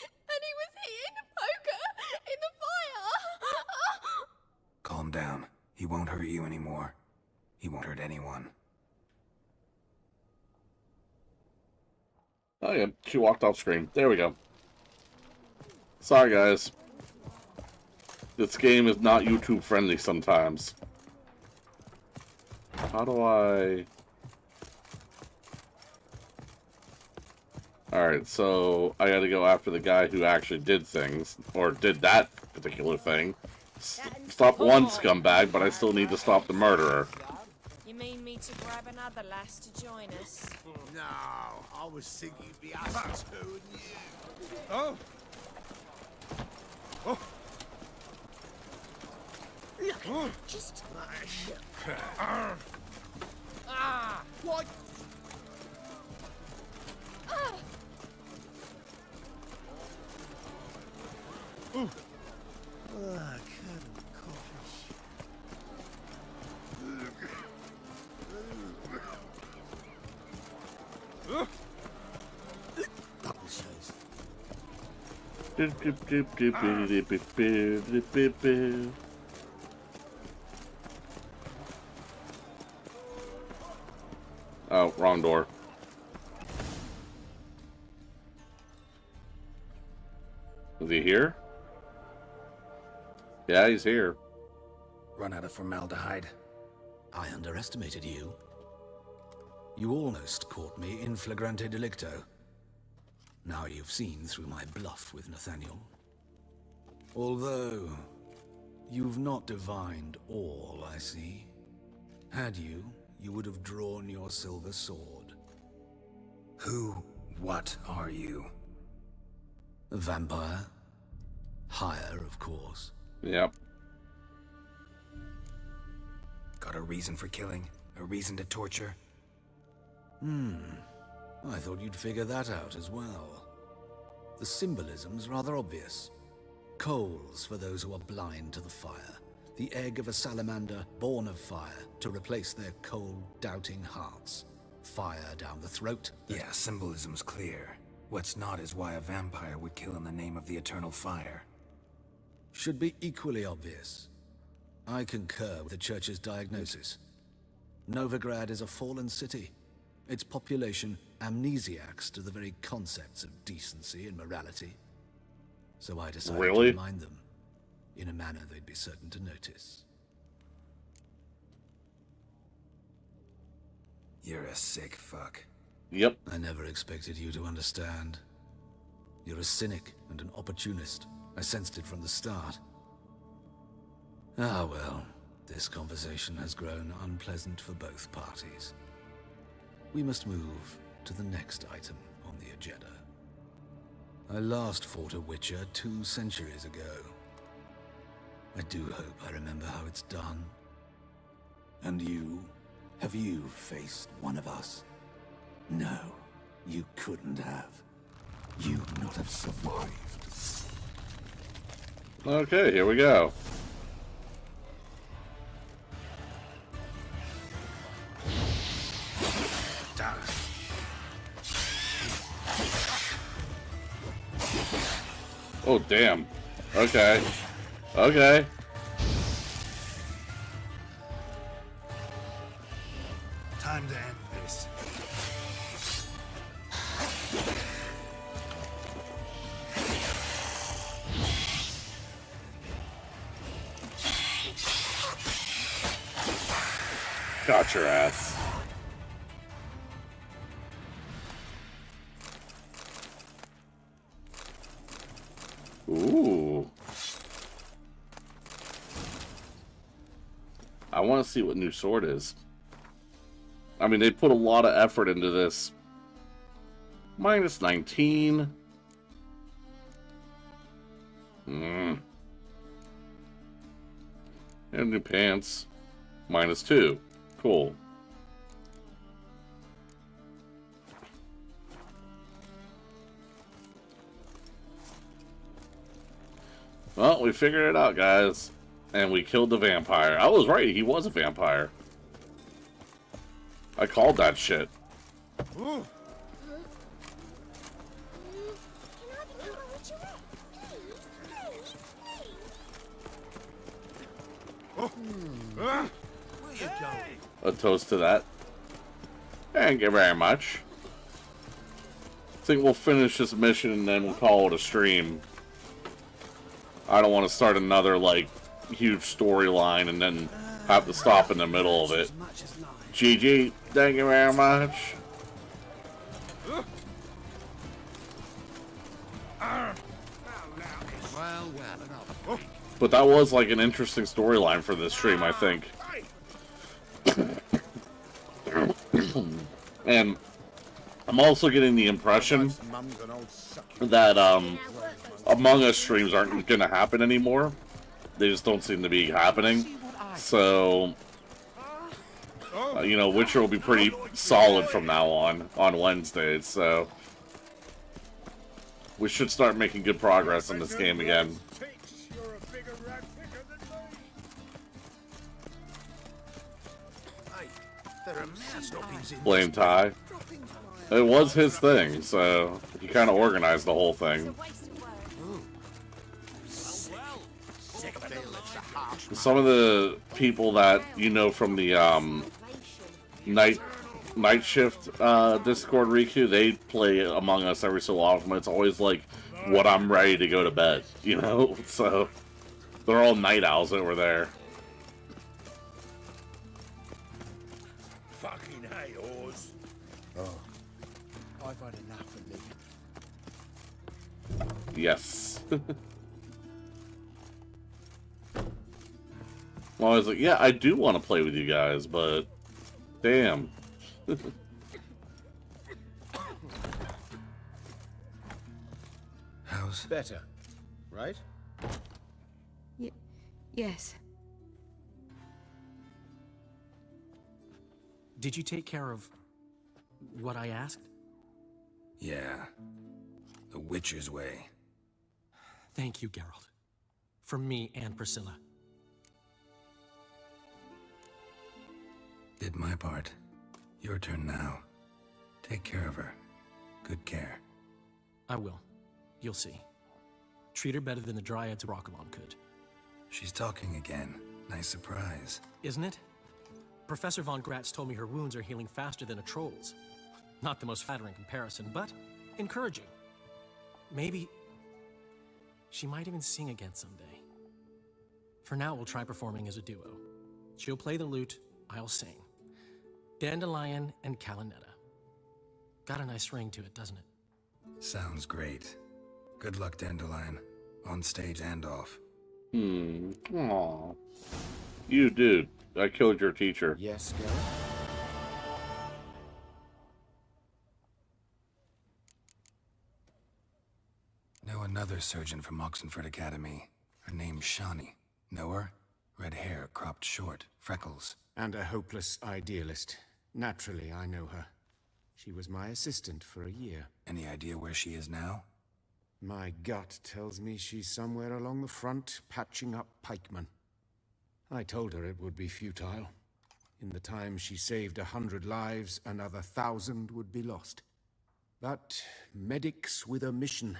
And he was hitting the poker in the fire. Calm down. He won't hurt you anymore. He won't hurt anyone. Oh yeah, she walked off screen. There we go. Sorry guys. This game is not YouTube friendly sometimes. How do I... Alright, so I gotta go after the guy who actually did things, or did that particular thing. Stop one scumbag, but I still need to stop the murderer. You mean me to grab another lass to join us? No, I was thinking the other two and you. Oh! Oh! Look, just... Ah! What? Ah! Ooh. Double shows. Oh, wrong door. Is he here? Yeah, he's here. Run out of formaldehyde. I underestimated you. You almost caught me in flagrante delicto. Now you've seen through my bluff with Nathaniel. Although, you've not divined all, I see. Had you, you would have drawn your silver sword. What are you? A vampire. Higher, of course. Yep. Got a reason for killing? A reason to torture? I thought you'd figure that out as well. The symbolism's rather obvious. Coals for those who are blind to the fire. The egg of a salamander born of fire to replace their cold, doubting hearts. Fire down the throat. Yeah, symbolism's clear. What's not is why a vampire would kill in the name of the eternal fire. Should be equally obvious. I concur with the Church's diagnosis. Novigrad is a fallen city. Its population amnesiacs to the very concepts of decency and morality. So I decided to remind them, in a manner they'd be certain to notice. You're a sick fuck. Yep. I never expected you to understand. You're a cynic and an opportunist. I sensed it from the start. Ah well, this conversation has grown unpleasant for both parties. We must move to the next item on the agenda. I last fought a Witcher 2 centuries ago. I do hope I remember how it's done. And you? Have you faced one of us? No, you couldn't have. You'd not have survived. Okay, here we go. Oh, damn. Okay. Okay. Time to end this. Got your ass. Ooh. I want to see what new sword is. I mean, they put a lot of effort into this. Minus 19. And new pants. Minus 2. Cool. Well, we figured it out, guys. And we killed the vampire. I was right, he was a vampire. I called that shit. Ooh. Where you going? A toast to that. Thank you very much. I think we'll finish this mission and then we'll call it a stream. I don't want to start another, like, huge storyline and then have to stop in the middle of it. GG, thank you very much. But that was, like, an interesting storyline for this stream, I think. And I'm also getting the impression that Among Us streams aren't going to happen anymore. They just don't seem to be happening. So, you know, Witcher will be pretty solid from now on Wednesdays. So, we should start making good progress in this game again. Blame Ty. It was his thing, so he kind of organized the whole thing. Some of the people that you know from the night shift Discord Riku, they play Among Us every so often. It's always like what I'm ready to go to bed, you know. So they're all night owls over there. Fucking hey, Oz. Oh, I've had enough of living. Yes. Well, I was like, yeah, I do want to play with you guys, but damn. How's better, right? Yes. Did you take care of what I asked? Yeah. The Witcher's way. Thank you, Geralt. From me and Priscilla. Did my part. Your turn now. Take care of her. Good care. I will. You'll see. Treat her better than the Dryads Rockalon could. She's talking again. Nice surprise. Isn't it? Professor Von Gratz told me her wounds are healing faster than a troll's. Not the most flattering comparison, but encouraging. Maybe she might even sing again someday. For now, we'll try performing as a duo. She'll play the lute, I'll sing. Dandelion and Calinetta. Got a nice ring to it, doesn't it? Sounds great. Good luck, Dandelion. On stage and off. Aw. You dude. I killed your teacher. Yes, Geralt? Know another surgeon from Oxenford Academy. Her name's Shani. Know her? Red hair, cropped short, freckles. And a hopeless idealist. Naturally, I know her. She was my assistant for a year. Any idea where she is now? My gut tells me she's somewhere along the front, patching up pikemen. I told her it would be futile. In the time she saved 100 lives, another 1,000 would be lost. But medics with a mission.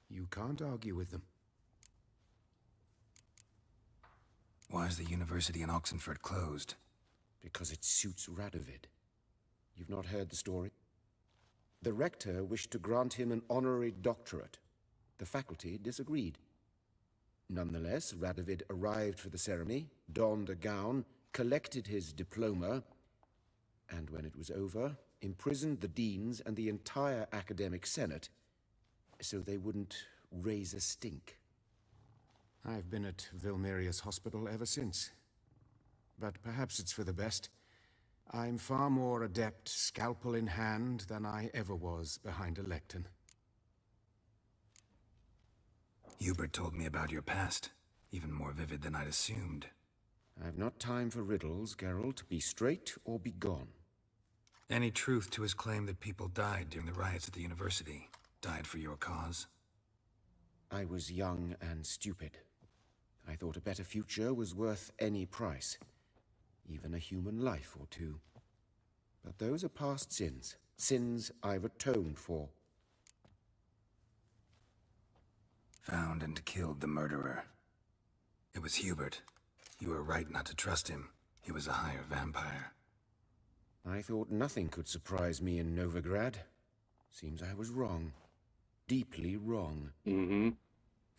You can't argue with them. Why is the university in Oxenford closed? Because it suits Radovid. You've not heard the story? The rector wished to grant him an honorary doctorate. The faculty disagreed. Nonetheless, Radovid arrived for the ceremony, donned a gown, collected his diploma, and when it was over, imprisoned the deans and the entire academic senate so they wouldn't raise a stink. I've been at Vilmerius Hospital ever since. But perhaps it's for the best. I'm far more adept, scalpel in hand, than I ever was behind a lectern. Hubert told me about your past. Even more vivid than I'd assumed. I've not time for riddles, Geralt. Be straight or be gone. Any truth to his claim that people died during the riots at the university? Died for your cause? I was young and stupid. I thought a better future was worth any price, even a human life or two. But those are past sins, sins I've atoned for. Found and killed the murderer. It was Hubert. You were right not to trust him. He was a higher vampire. I thought nothing could surprise me in Novigrad. Seems I was wrong. Deeply wrong. Mm-hmm.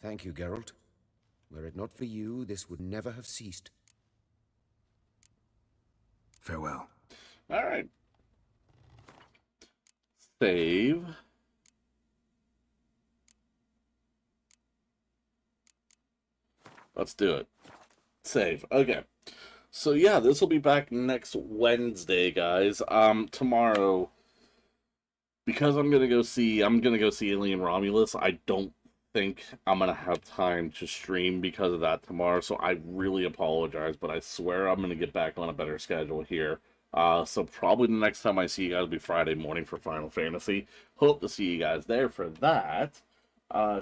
Thank you, Geralt. Were it not for you, this would never have ceased. Farewell. All right. Save. Let's do it. Save. Okay. So yeah, this will be back next Wednesday, guys. Tomorrow, because I'm gonna go see Alien Romulus. I don't think I'm gonna have time to stream because of that tomorrow. So I really apologize, but I swear I'm gonna get back on a better schedule here. So probably the next time I see you guys will be Friday morning for Final Fantasy. Hope to see you guys there for that.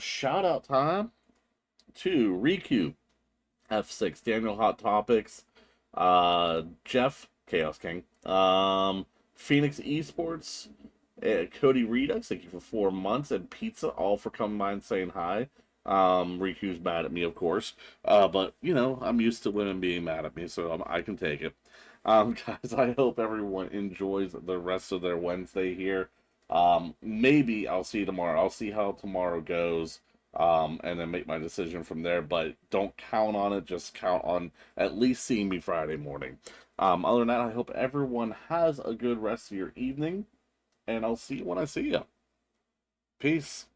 Shout out time to Riku, F6, Daniel Hot Topics, Jeff, Chaos King, Phoenix Esports, Cody Redux, thank you for 4 months, and Pizza, all for coming by and saying hi. Riku's mad at me, of course, but, you know, I'm used to women being mad at me, so I can take it. Guys, I hope everyone enjoys the rest of their Wednesday here. Maybe I'll see you tomorrow. I'll see how tomorrow goes. And then make my decision from there, but don't count on it, just count on at least seeing me Friday morning. Other than that, I hope everyone has a good rest of your evening, and I'll see you when I see you. Peace.